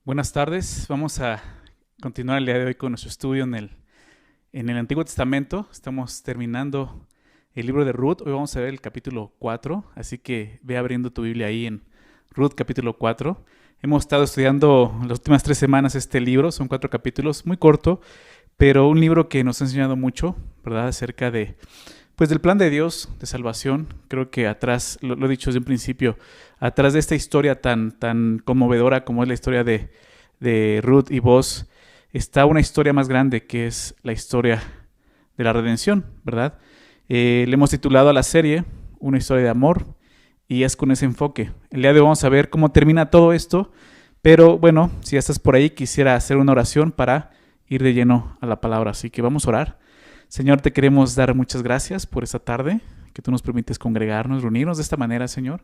Buenas tardes. Vamos a continuar el día de hoy con nuestro estudio en el Antiguo Testamento. Estamos terminando el libro de Ruth. Hoy vamos a ver el capítulo 4, así que ve abriendo tu Biblia ahí en Ruth capítulo 4. Hemos estado estudiando las últimas 3 semanas este libro. Son 4 capítulos, muy corto, pero un libro que nos ha enseñado mucho, ¿verdad? Acerca del plan de Dios de salvación. Creo que atrás, lo he dicho desde un principio, atrás de esta historia tan conmovedora como es la historia de Ruth y Boaz, está una historia más grande que es la historia de la redención, ¿verdad? Le hemos titulado a la serie Una historia de amor y es con ese enfoque. El día de hoy vamos a ver cómo termina todo esto, pero bueno, si ya estás por ahí, quisiera hacer una oración para ir de lleno a la palabra, así que vamos a orar. Señor, te queremos dar muchas gracias por esta tarde, que tú nos permites congregarnos, reunirnos de esta manera, Señor.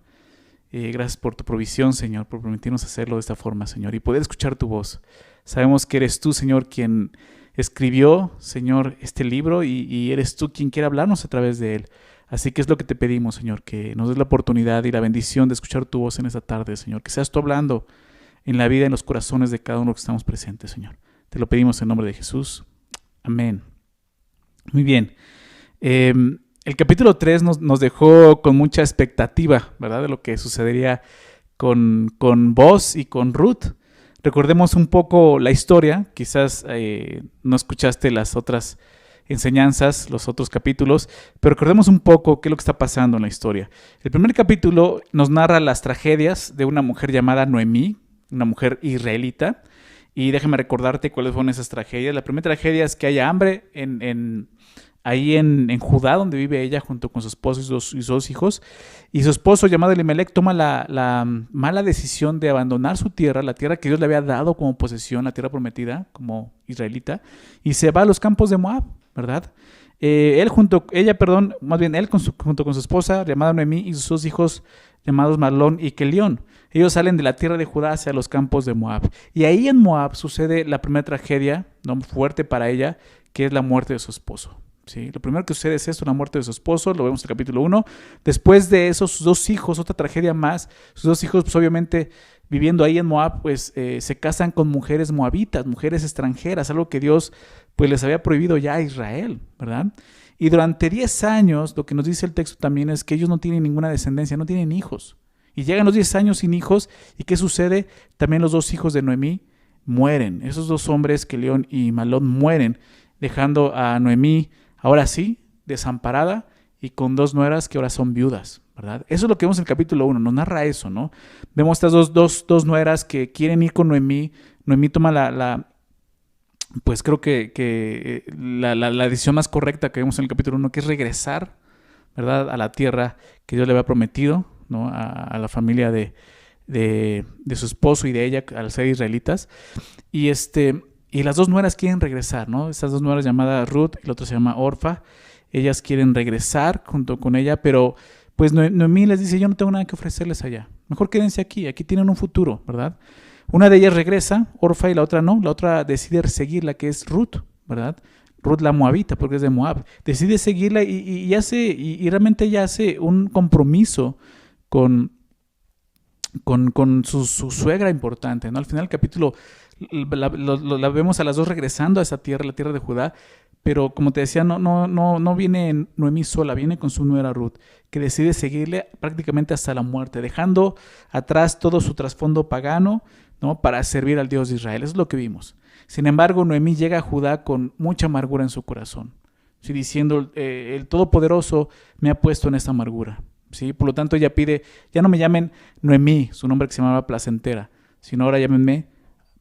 Gracias por tu provisión, Señor, por permitirnos hacerlo de esta forma, Señor, y poder escuchar tu voz. Sabemos que eres tú, Señor, quien escribió, Señor, este libro y eres tú quien quiere hablarnos a través de él. Así que es lo que te pedimos, Señor, que nos des la oportunidad y la bendición de escuchar tu voz en esta tarde, Señor. Que seas tú hablando en la vida, en los corazones de cada uno que estamos presentes, Señor. Te lo pedimos en nombre de Jesús. Amén. Muy bien. El capítulo 3 nos dejó con mucha expectativa, ¿verdad? De lo que sucedería con Boaz y con Ruth. Recordemos un poco la historia. Quizás no escuchaste las otras enseñanzas, los otros capítulos, pero recordemos un poco qué es lo que está pasando en la historia. El primer capítulo nos narra las tragedias de una mujer llamada Noemí, una mujer israelita. Y déjame recordarte cuáles fueron esas tragedias. La primera tragedia es que haya hambre ahí en Judá, donde vive ella junto con su esposo y sus 2 hijos. Y su esposo, llamado Elimelech, toma la mala decisión de abandonar su tierra, la tierra que Dios le había dado como posesión, la tierra prometida, como israelita, y se va a los campos de Moab, ¿verdad? Él junto con su esposa, llamada Noemí, y sus 2 hijos, llamados Mahlón y Kelión. Ellos salen de la tierra de Judá hacia los campos de Moab. Y ahí en Moab sucede la primera tragedia, ¿no?, fuerte para ella, que es la muerte de su esposo. ¿Sí? Lo primero que sucede es esto, la muerte de su esposo, lo vemos en el capítulo 1. Después de eso, sus 2 hijos, otra tragedia más. Sus 2 hijos, pues obviamente, viviendo ahí en Moab, pues se casan con mujeres moabitas, mujeres extranjeras, algo que Dios pues les había prohibido ya a Israel, ¿verdad? Y durante 10 años, lo que nos dice el texto también es que ellos no tienen ninguna descendencia, no tienen hijos. Y llegan los 10 años sin hijos, ¿y qué sucede? También los 2 hijos de Noemí mueren. Esos 2 hombres, Kelión y Mahlón, mueren, dejando a Noemí, ahora sí, desamparada y con 2 nueras que ahora son viudas, ¿verdad? Eso es lo que vemos en el capítulo 1, nos narra eso, ¿no? Vemos estas dos nueras que quieren ir con Noemí. Noemí toma pues creo que la decisión más correcta que vemos en el capítulo 1, que es regresar, ¿verdad?, a la tierra que Dios le había prometido, ¿no?, a la familia de su esposo y de ella, al ser israelitas. Y las 2 nueras quieren regresar, ¿no? Estas 2 nueras llamadas Ruth y la otra se llama Orfa. Ellas quieren regresar junto con ella, pero pues Noemí les dice: yo no tengo nada que ofrecerles allá. Mejor quédense aquí tienen un futuro, ¿verdad? Una de ellas regresa, Orfa, y la otra no. La otra decide seguirla, que es Ruth, ¿verdad? Ruth la moabita, porque es de Moab. Decide seguirla y realmente ella hace un compromiso con su suegra importante, ¿no? Al final del capítulo la vemos a las 2 regresando a esa tierra, la tierra de Judá, pero como te decía, no viene Noemí sola, viene con su nuera Ruth, que decide seguirle prácticamente hasta la muerte, dejando atrás todo su trasfondo pagano, ¿no?, para servir al Dios de Israel. Eso es lo que vimos. Sin embargo, Noemí llega a Judá con mucha amargura en su corazón, ¿sí?, diciendo: el Todopoderoso me ha puesto en esta amargura. ¿Sí? Por lo tanto, ella pide: ya no me llamen Noemí, su nombre que se llamaba placentera, sino ahora llámenme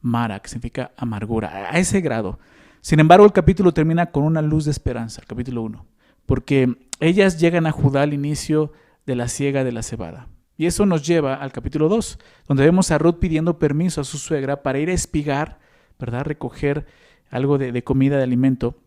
Mara, que significa amargura, a ese grado. Sin embargo, el capítulo termina con una luz de esperanza, el capítulo 1, porque ellas llegan a Judá al inicio de la siega de la cebada. Y eso nos lleva al capítulo 2, donde vemos a Ruth pidiendo permiso a su suegra para ir a espigar, ¿verdad?, recoger algo de comida, de alimento,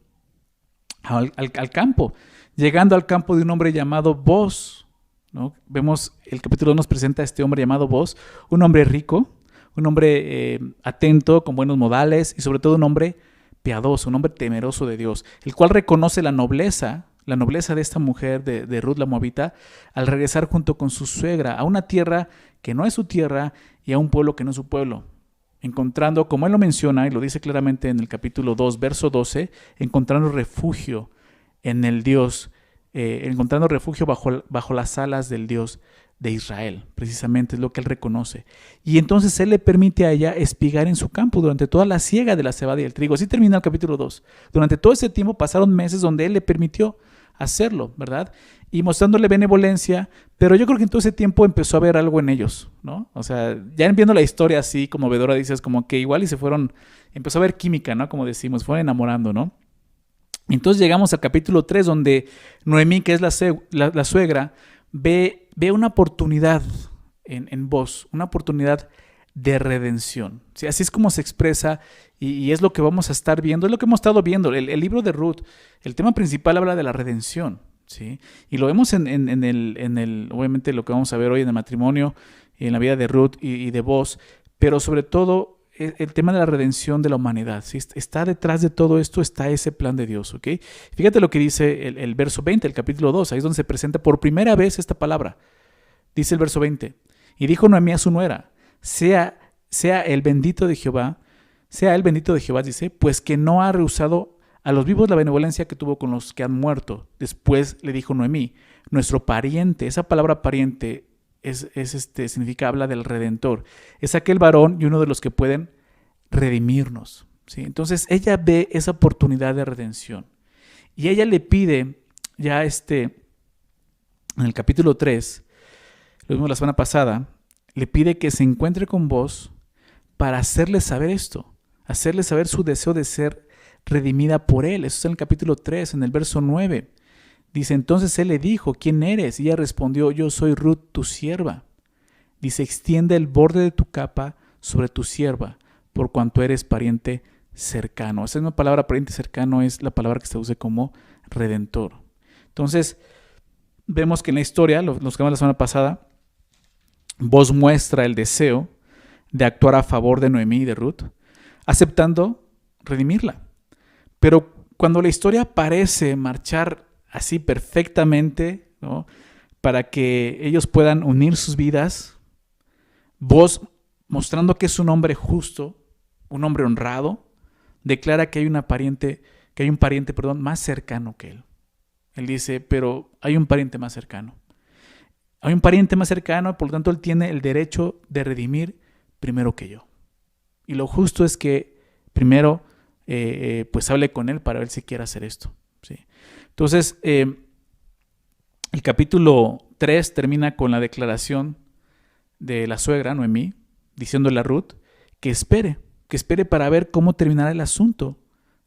al campo. Llegando al campo de un hombre llamado Boaz, ¿no? Vemos, el capítulo 2 nos presenta a este hombre llamado Boaz, un hombre rico, un hombre atento, con buenos modales y sobre todo un hombre piadoso, un hombre temeroso de Dios, el cual reconoce la nobleza de esta mujer, de Ruth la moabita, al regresar junto con su suegra a una tierra que no es su tierra y a un pueblo que no es su pueblo. encontrando, como él lo menciona y lo dice claramente en el capítulo 2, verso 12, encontrando refugio en el Dios, encontrando refugio bajo las alas del Dios de Israel, precisamente es lo que él reconoce. Y entonces él le permite a ella espigar en su campo durante toda la siega de la cebada y el trigo. Así termina el capítulo 2. Durante todo ese tiempo pasaron meses donde él le permitió hacerlo, ¿verdad? Y mostrándole benevolencia, pero yo creo que en todo ese tiempo empezó a ver algo en ellos, ¿no? O sea, ya viendo la historia así como vedora, dices como que igual y empezó a ver química, ¿no? Como decimos, fueron enamorando, ¿no? Entonces llegamos al capítulo 3 donde Noemí, que es la suegra, ve una oportunidad en Booz, una oportunidad de redención. ¿Sí? Así es como se expresa y es lo que vamos a estar viendo, es lo que hemos estado viendo. El libro de Ruth, el tema principal habla de la redención, ¿sí? Y lo vemos obviamente lo que vamos a ver hoy en el matrimonio, en la vida de Ruth y de Booz, pero sobre todo el tema de la redención de la humanidad, ¿sí? Está detrás de todo esto, está ese plan de Dios, ¿ok? Fíjate lo que dice el verso 20, el capítulo 2, ahí es donde se presenta por primera vez esta palabra. Dice el verso 20, y dijo Noemí a su nuera, sea el bendito de Jehová, dice, pues que no ha rehusado a los vivos la benevolencia que tuvo con los que han muerto. Después le dijo Noemí, nuestro pariente, esa palabra pariente significa, habla del Redentor. Es aquel varón y uno de los que pueden redimirnos, ¿sí? Entonces ella ve esa oportunidad de redención. Y ella le pide, ya en el capítulo 3, lo vimos la semana pasada, le pide que se encuentre con vos para hacerle saber esto, hacerle saber su deseo de ser redimida por él. Eso está en el capítulo 3, en el verso 9. Dice, entonces él le dijo, ¿quién eres? Y ella respondió, yo soy Ruth, tu sierva. Dice, extiende el borde de tu capa sobre tu sierva, por cuanto eres pariente cercano. Esa misma palabra, pariente cercano, es la palabra que se usa como redentor. Entonces, vemos que en la historia, los que vimos la semana pasada, Booz muestra el deseo de actuar a favor de Noemí y de Ruth, aceptando redimirla. Pero cuando la historia parece marchar así perfectamente, ¿no?, para que ellos puedan unir sus vidas, Booz, mostrando que es un hombre justo, un hombre honrado, declara que hay un pariente más cercano que él. Él dice, pero hay un pariente más cercano. Hay un pariente más cercano, por lo tanto él tiene el derecho de redimir primero que yo. Y lo justo es que primero pues hable con él para ver si quiere hacer esto, ¿sí? Entonces, el capítulo 3 termina con la declaración de la suegra, Noemí, diciéndole a Ruth que espere para ver cómo terminará el asunto.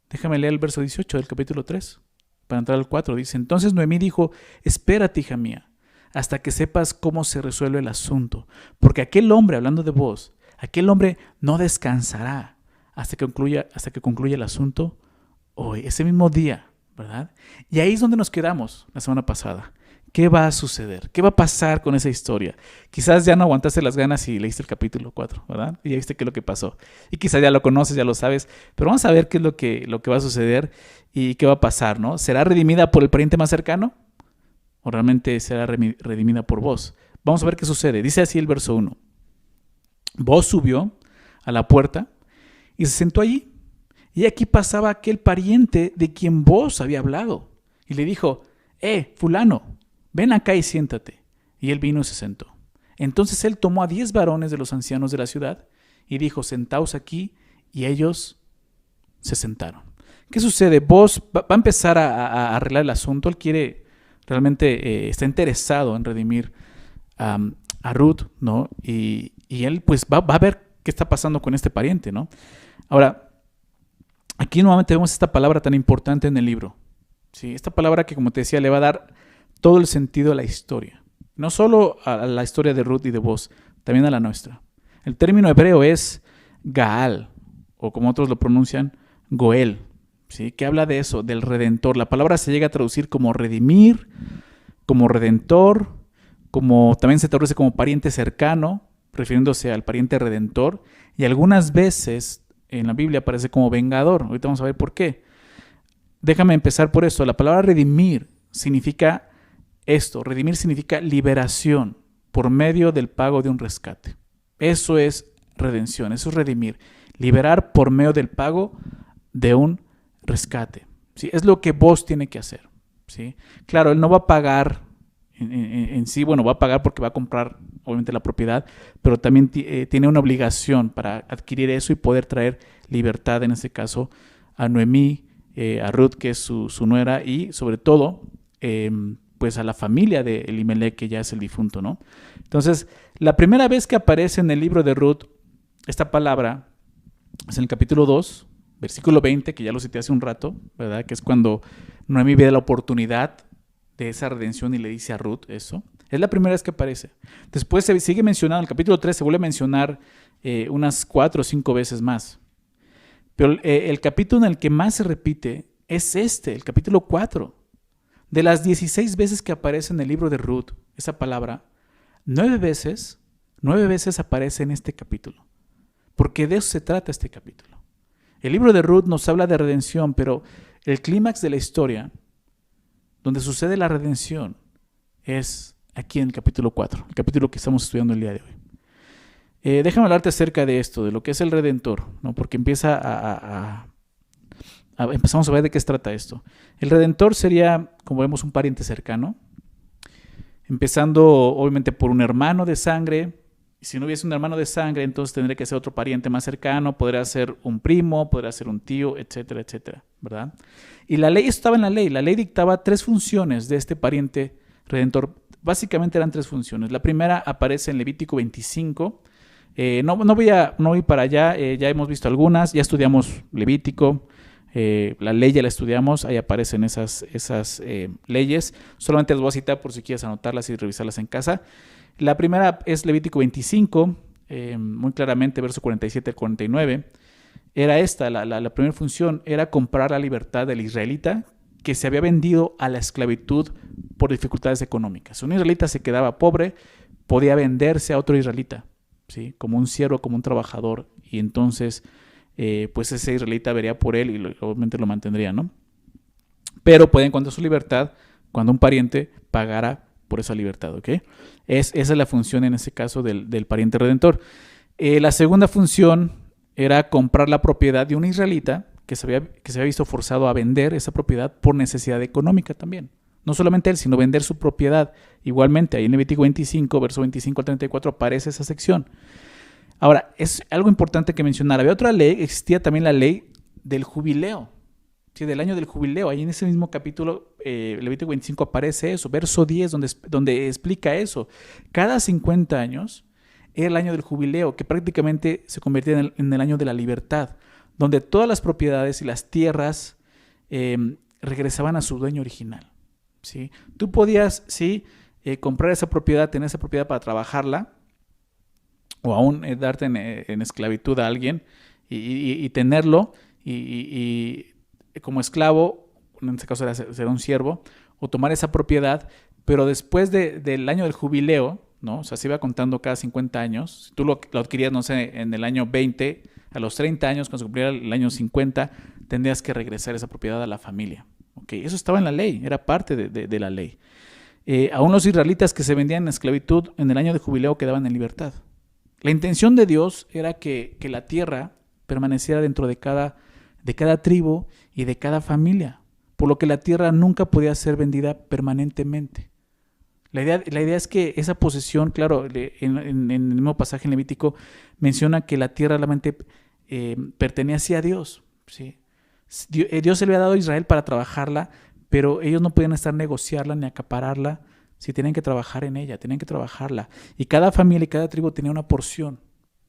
Déjame leer el verso 18 del capítulo 3, para entrar al 4. Dice, entonces Noemí dijo, espérate, hija mía, hasta que sepas cómo se resuelve el asunto, porque aquel hombre, hablando de vos, aquel hombre no descansará hasta que concluya el asunto hoy, ese mismo día, ¿verdad? Y ahí es donde nos quedamos la semana pasada. ¿Qué va a suceder? ¿Qué va a pasar con esa historia? Quizás ya no aguantaste las ganas y leíste el capítulo 4, ¿verdad? Y ya viste qué es lo que pasó. Y quizás ya lo conoces, ya lo sabes, pero vamos a ver qué es lo que va a suceder y qué va a pasar, ¿no? ¿Será redimida por el pariente más cercano? ¿O realmente será redimida por vos? Vamos a ver qué sucede. Dice así el verso 1. Vos subió a la puerta y se sentó allí. Y aquí pasaba aquel pariente de quien vos había hablado. Y le dijo, fulano, ven acá y siéntate. Y él vino y se sentó. Entonces él tomó a 10 varones de los ancianos de la ciudad y dijo, sentaos aquí, y ellos se sentaron. ¿Qué sucede? Vos va a empezar a arreglar el asunto. Él quiere, realmente está interesado en redimir a Ruth, ¿no? Y él pues va a ver qué está pasando con este pariente, ¿no? Ahora, aquí nuevamente vemos esta palabra tan importante en el libro, ¿sí? Esta palabra que, como te decía, le va a dar todo el sentido a la historia. No solo a la historia de Ruth y de Booz, también a la nuestra. El término hebreo es Gaal, o como otros lo pronuncian, Goel, ¿sí? Que habla de eso, del redentor. La palabra se llega a traducir como redimir, como redentor, como también se traduce como pariente cercano, refiriéndose al pariente redentor, y algunas veces en la Biblia aparece como vengador. Ahorita vamos a ver por qué. Déjame empezar por esto. La palabra redimir significa esto. Redimir significa liberación por medio del pago de un rescate. Eso es redención, eso es redimir, liberar por medio del pago de un rescate. ¿Sí? Es lo que vos tiene que hacer. ¿Sí? Claro, él no va a pagar en sí, bueno, va a pagar porque va a comprar obviamente la propiedad, pero también tiene una obligación para adquirir eso y poder traer libertad, en este caso, a Noemí, a Ruth, que es su nuera, y sobre todo, pues a la familia de Elimelech, que ya es el difunto, ¿no? Entonces, la primera vez que aparece en el libro de Ruth esta palabra es en el capítulo 2, versículo 20, que ya lo cité hace un rato, ¿verdad? Que es cuando Noemí ve la oportunidad de esa redención y le dice a Ruth eso. Es la primera vez que aparece. Después se sigue mencionando, en el capítulo 3 se vuelve a mencionar unas 4 o 5 veces más. Pero el capítulo en el que más se repite es el capítulo 4. De las 16 veces que aparece en el libro de Ruth, esa palabra, 9 veces aparece en este capítulo. Porque de eso se trata este capítulo. El libro de Ruth nos habla de redención, pero el clímax de la historia, donde sucede la redención, es aquí en el capítulo 4, el capítulo que estamos estudiando el día de hoy. Déjame hablarte acerca de esto, de lo que es el Redentor, ¿no? Porque empezamos a ver de qué se trata esto. El Redentor sería, como vemos, un pariente cercano, empezando obviamente por un hermano de sangre. Y si no hubiese un hermano de sangre, entonces tendría que ser otro pariente más cercano, podría ser un primo, podría ser un tío, etcétera, etcétera, ¿verdad? Y la ley, estaba en la ley dictaba 3 funciones de este pariente redentor. Básicamente eran 3 funciones. La primera aparece en Levítico 25. No voy para allá, ya hemos visto algunas, ya estudiamos Levítico, la ley ya la estudiamos, ahí aparecen esas leyes. Solamente las voy a citar por si quieres anotarlas y revisarlas en casa. La primera es Levítico 25, muy claramente, verso 47 al 49. Era esta, la primera función era comprar la libertad del israelita que se había vendido a la esclavitud por dificultades económicas. Si un israelita se quedaba pobre, podía venderse a otro israelita, ¿sí? Como un siervo, como un trabajador, y entonces pues ese israelita vería por él y obviamente lo mantendría, ¿no? Pero puede encontrar su libertad cuando un pariente pagara por esa libertad, ¿ok? Esa es la función en este caso del pariente redentor. La segunda función era comprar la propiedad de un israelita que se había visto forzado a vender esa propiedad por necesidad económica también. No solamente él, sino vender su propiedad. Igualmente, ahí en Levítico 25, verso 25 al 34, aparece esa sección. Ahora, es algo importante que mencionar. Había otra ley, existía también la ley del jubileo. Sí, del año del jubileo. Ahí en ese mismo capítulo, Levítico 25, aparece eso. Verso 10, donde explica eso. Cada 50 años era el año del jubileo, que prácticamente se convertía en el año de la libertad, donde todas las propiedades y las tierras regresaban a su dueño original. ¿Sí? Tú podías, sí, comprar esa propiedad, tener esa propiedad para trabajarla, o aún darte en esclavitud a alguien y tenerlo y como esclavo, en este caso será un siervo, o tomar esa propiedad, pero después del año del jubileo, ¿no? O sea, se iba contando cada 50 años. Si tú lo adquirías, no sé, en el año 20, a los 30 años, cuando se cumpliera el año 50, tendrías que regresar esa propiedad a la familia. ¿Okay? Eso estaba en la ley, era parte de la ley. Aún los israelitas que se vendían en esclavitud, en el año de jubileo quedaban en libertad. La intención de Dios era que la tierra permaneciera dentro de cada tribu y de cada familia, por lo que la tierra nunca podía ser vendida permanentemente. La idea es que esa posesión, claro, en el mismo pasaje en Levítico menciona que la tierra realmente pertenecía a Dios, ¿sí? Dios se le había dado a Israel para trabajarla, pero ellos no podían estar negociarla ni acapararla, si tenían que trabajar en ella, tenían que trabajarla. Y cada familia y cada tribu tenía una porción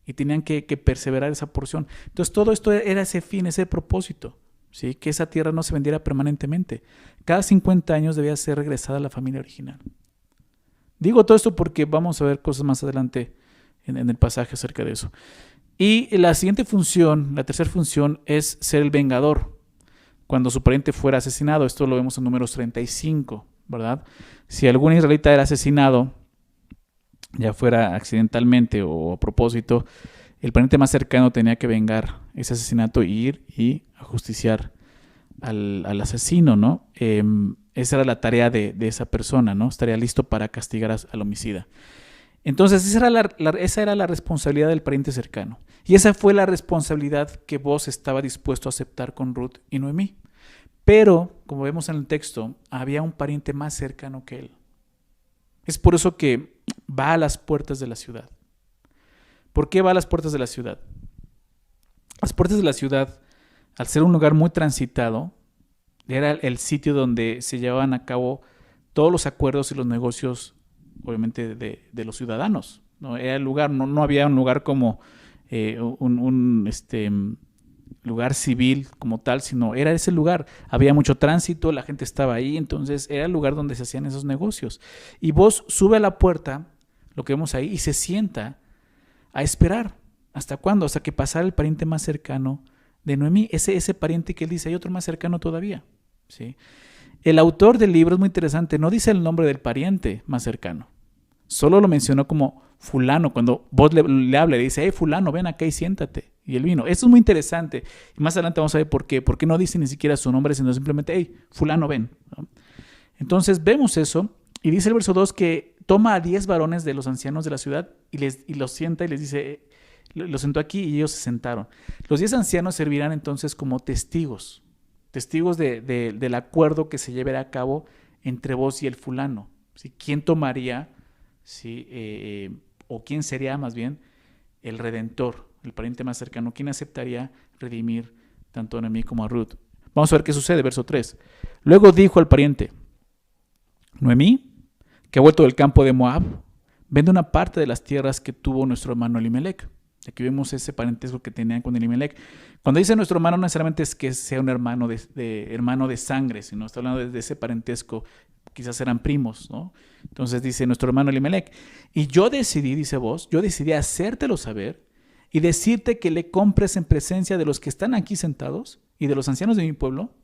y tenían que perseverar esa porción. Entonces todo esto era ese fin, ese propósito, ¿sí? Que esa tierra no se vendiera permanentemente. Cada 50 años debía ser regresada a la familia original. Digo todo esto porque vamos a ver cosas más adelante en el pasaje acerca de eso. Y la siguiente función, la tercera función, es ser el vengador cuando su pariente fuera asesinado. Esto lo vemos en Números 35, ¿verdad? Si algún israelita era asesinado, ya fuera accidentalmente o a propósito, el pariente más cercano tenía que vengar ese asesinato y ir y ajusticiar al asesino, ¿no? Esa era la tarea de esa persona, ¿no? Estaría listo para castigar al homicida. Entonces esa era la responsabilidad del pariente cercano. Y esa fue la responsabilidad que Boaz estaba dispuesto a aceptar con Ruth y Noemí. Pero, como vemos en el texto, había un pariente más cercano que él. Es por eso que va a las puertas de la ciudad. ¿Por qué va a las puertas de la ciudad? Las puertas de la ciudad, al ser un lugar muy transitado, era el sitio donde se llevaban a cabo todos los acuerdos y los negocios, obviamente, de los ciudadanos, ¿no? Era el lugar, no había un lugar como un lugar civil como tal, sino era ese lugar. Había mucho tránsito, la gente estaba ahí, entonces era el lugar donde se hacían esos negocios. Y Boaz sube a la puerta, lo que vemos ahí, y se sienta a esperar. ¿Hasta cuándo? Hasta que pasara el pariente más cercano de Noemí, ese pariente que él dice, hay otro más cercano todavía, ¿sí? El autor del libro es muy interesante, no dice el nombre del pariente más cercano, solo lo mencionó como fulano. Cuando Boaz le habla, le dice, hey fulano, ven acá y siéntate. Y él vino. Eso es muy interesante. Y más adelante vamos a ver por qué. ¿Por qué no dice ni siquiera su nombre, sino simplemente, hey fulano, ven, ¿no? Entonces vemos eso, y dice el verso 2 que toma a 10 varones de los ancianos de la ciudad y los sienta y les dice, los sentó aquí y ellos se sentaron. Los 10 ancianos servirán entonces como testigos del acuerdo que se llevará a cabo entre vos y el fulano, ¿sí? ¿Quién tomaría, ¿sí? O quién sería más bien el redentor, el pariente más cercano? ¿Quién aceptaría redimir tanto a Noemí como a Ruth? Vamos a ver qué sucede, verso 3. Luego dijo al pariente, Noemí, que ha vuelto del campo de Moab, vende una parte de las tierras que tuvo nuestro hermano Elimelec. Aquí vemos ese parentesco que tenían con Elimelec. Cuando dice nuestro hermano, no necesariamente es que sea un hermano de sangre, sino está hablando de ese parentesco, quizás eran primos, ¿no? Entonces dice nuestro hermano Elimelec. Y yo decidí, dice Boaz, yo decidí hacértelo saber y decirte que le compres en presencia de los que están aquí sentados y de los ancianos de mi pueblo.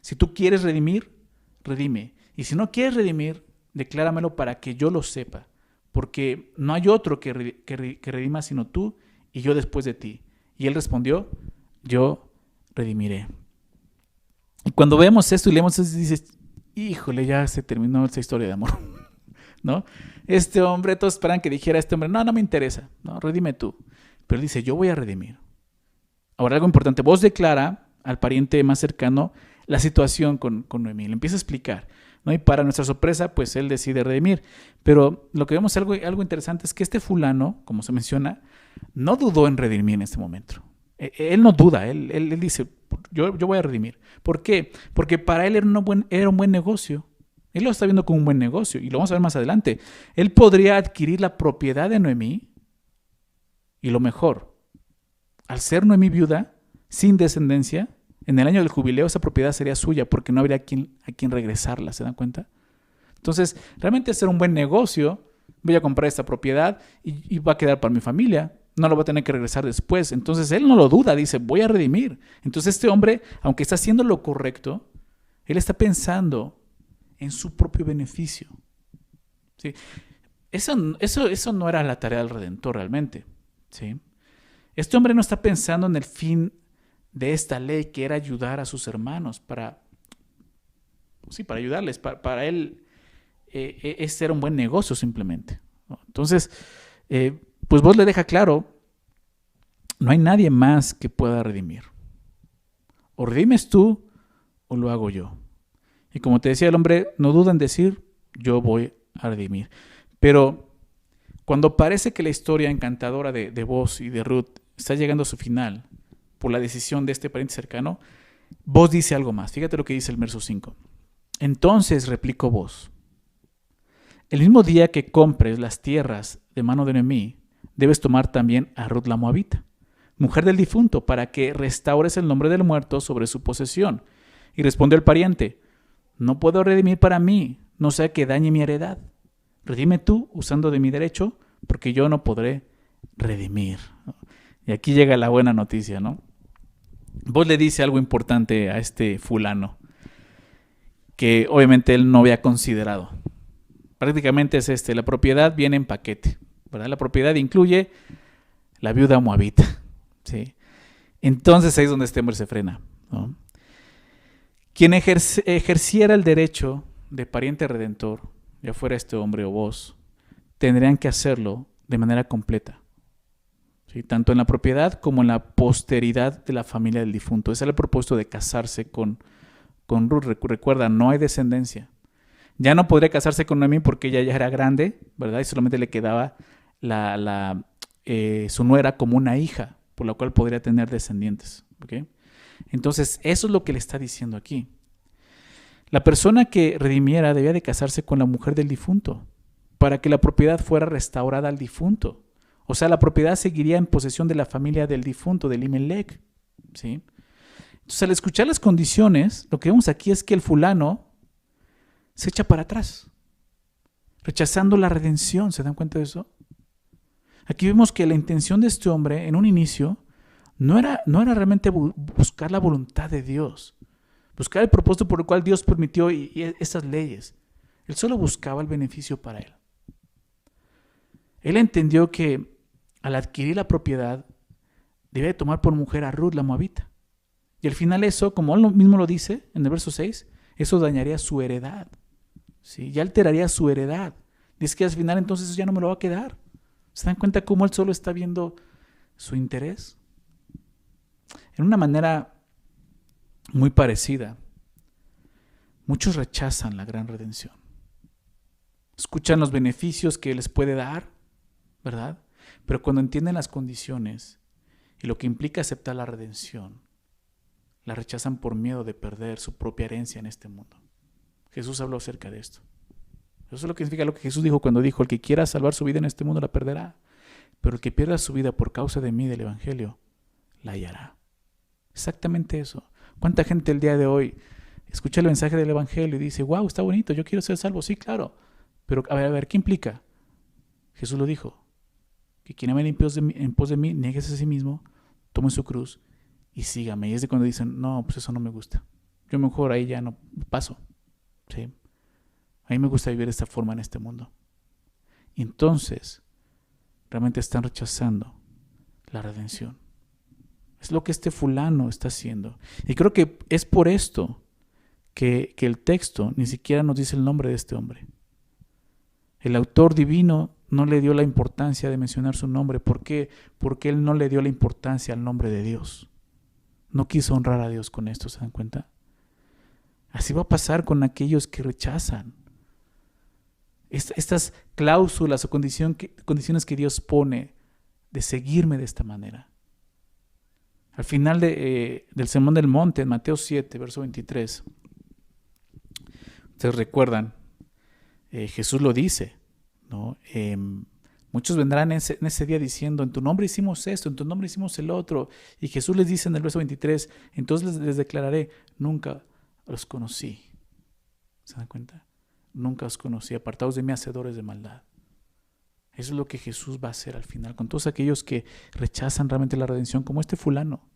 Si tú quieres redimir, redime. Y si no quieres redimir, decláramelo para que yo lo sepa. Porque no hay otro que redima sino tú y yo después de ti. Y él respondió, yo redimiré. Y cuando vemos esto y leemos esto, dices, híjole, ya se terminó esta historia de amor, ¿no? Este hombre, todos esperan que dijera este hombre, no me interesa, no, redime tú. Pero él dice, yo voy a redimir. Ahora, algo importante, Boaz declara al pariente más cercano la situación con Noemí, le empieza a explicar, ¿no? Y para nuestra sorpresa, pues él decide redimir. Pero lo que vemos algo interesante es que este fulano, como se menciona, no dudó en redimir en este momento. Él no duda, él dice, yo voy a redimir. ¿Por qué? Porque para él era un buen negocio. Él lo está viendo como un buen negocio y lo vamos a ver más adelante. Él podría adquirir la propiedad de Noemí y lo mejor, al ser Noemí viuda, sin descendencia, en el año del jubileo esa propiedad sería suya porque no habría a quien regresarla, ¿se dan cuenta? Entonces, realmente es un buen negocio, voy a comprar esta propiedad y va a quedar para mi familia, no lo va a tener que regresar después. Entonces, él no lo duda, dice, voy a redimir. Entonces, este hombre, aunque está haciendo lo correcto, él está pensando en su propio beneficio, ¿sí? Eso no era la tarea del Redentor realmente, ¿sí? Este hombre no está pensando en el fin de esta ley, que era ayudar a sus hermanos para ayudarles. Para él, este era un buen negocio simplemente, ¿no? Entonces, pues Boaz le deja claro, no hay nadie más que pueda redimir. O redimes tú o lo hago yo. Y como te decía, el hombre no duda en decir, yo voy a redimir. Pero cuando parece que la historia encantadora de Boaz y de Ruth está llegando a su final por la decisión de este pariente cercano, Boaz dice algo más. Fíjate lo que dice el verso 5. Entonces replicó Boaz, el mismo día que compres las tierras de mano de Noemí, debes tomar también a Ruth la Moabita, mujer del difunto, para que restaures el nombre del muerto sobre su posesión. Y respondió el pariente, no puedo redimir para mí, no sea que dañe mi heredad. Redime tú usando de mi derecho, porque yo no podré redimir. Y aquí llega la buena noticia, ¿no? Boaz le dice algo importante a este fulano, que obviamente él no había considerado. Prácticamente es la propiedad viene en paquete, ¿verdad? La propiedad incluye la viuda moabita, ¿sí? Entonces ahí es donde este hombre se frena, ¿no? Quien ejerciera el derecho de pariente redentor, ya fuera este hombre o Boaz, tendrían que hacerlo de manera completa. ¿Sí? Tanto en la propiedad como en la posteridad de la familia del difunto. Ese era el propósito de casarse con Ruth. Recuerda, no hay descendencia. Ya no podría casarse con Noemí porque ella ya era grande, ¿verdad? Y solamente le quedaba su nuera como una hija, por la cual podría tener descendientes. ¿Okay? Entonces, eso es lo que le está diciendo aquí. La persona que redimiera debía de casarse con la mujer del difunto para que la propiedad fuera restaurada al difunto. O sea, la propiedad seguiría en posesión de la familia del difunto, de Elimelech. ¿Sí? Entonces, al escuchar las condiciones, lo que vemos aquí es que el fulano se echa para atrás, rechazando la redención. ¿Se dan cuenta de eso? Aquí vemos que la intención de este hombre en un inicio no era realmente buscar la voluntad de Dios, buscar el propósito por el cual Dios permitió esas leyes. Él solo buscaba el beneficio para él. Él entendió que al adquirir la propiedad debía tomar por mujer a Ruth la moabita. Y al final eso, como él mismo lo dice en el verso 6, eso dañaría su heredad. ¿Sí? Ya alteraría su heredad. Dice que al final entonces eso ya no me lo va a quedar. ¿Se dan cuenta cómo él solo está viendo su interés? En una manera muy parecida, muchos rechazan la gran redención. Escuchan los beneficios que les puede dar, ¿verdad? Pero cuando entienden las condiciones y lo que implica aceptar la redención, la rechazan por miedo de perder su propia herencia en este mundo. Jesús habló acerca de esto. Eso es lo que significa lo que Jesús dijo cuando dijo: el que quiera salvar su vida en este mundo la perderá, pero el que pierda su vida por causa de mí, del Evangelio, la hallará. Exactamente eso. ¿Cuánta gente el día de hoy escucha el mensaje del Evangelio y dice: wow, está bonito, yo quiero ser salvo? Sí, claro. Pero a ver, ¿qué implica? Jesús lo dijo: que quien venga en pos de mí, nieguese a sí mismo, tome su cruz y sígame. Y es de cuando dicen: no, pues eso no me gusta. Yo mejor ahí ya no paso. ¿Sí? A mí me gusta vivir de esta forma en este mundo. Y entonces, realmente están rechazando la redención. Es lo que este fulano está haciendo. Y creo que es por esto que el texto ni siquiera nos dice el nombre de este hombre. El autor divino no le dio la importancia de mencionar su nombre. ¿Por qué? Porque él no le dio la importancia al nombre de Dios. No quiso honrar a Dios con esto, ¿se dan cuenta? Así va a pasar con aquellos que rechazan estas cláusulas o condiciones que Dios pone de seguirme de esta manera. Al final del Sermón del Monte, en Mateo 7, verso 23, ustedes recuerdan, Jesús lo dice, ¿no? Muchos vendrán en ese día diciendo: en tu nombre hicimos esto, en tu nombre hicimos el otro. Y Jesús les dice en el verso 23, entonces les declararé: nunca los conocí. ¿Se dan cuenta? Nunca os conocí, apartados de mí, hacedores de maldad. Eso es lo que Jesús va a hacer al final con todos aquellos que rechazan realmente la redención, como este fulano.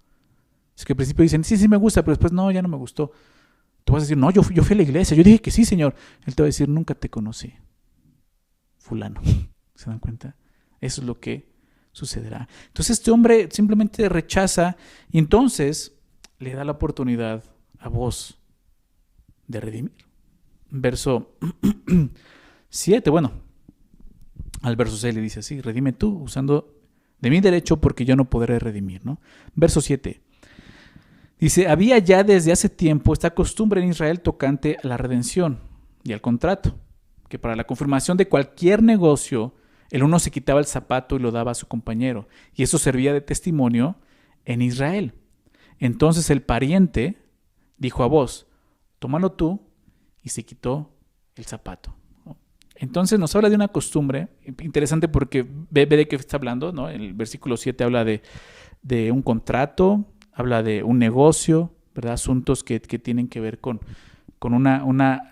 Es que al principio dicen: sí me gusta, pero después no, ya no me gustó. Tú vas a decir: no, yo fui a la iglesia, yo dije que sí, Señor. Él te va a decir: nunca te conocí, fulano. ¿Se dan cuenta? Eso es lo que sucederá. Entonces este hombre simplemente rechaza y entonces le da la oportunidad a vos de redimir. Verso 7, al verso 6 le dice así: redime tú usando de mi derecho, porque yo no podré redimir, ¿no? Verso 7 dice: había ya desde hace tiempo esta costumbre en Israel tocante a la redención y al contrato, que para la confirmación de cualquier negocio el uno se quitaba el zapato y lo daba a su compañero, y eso servía de testimonio en Israel. Entonces el pariente dijo a vos: tómalo tú, y se quitó el zapato. Entonces nos habla de una costumbre interesante, porque ve de qué está hablando, ¿no? El versículo 7 habla de un contrato, habla de un negocio, ¿verdad? Asuntos que tienen que ver con una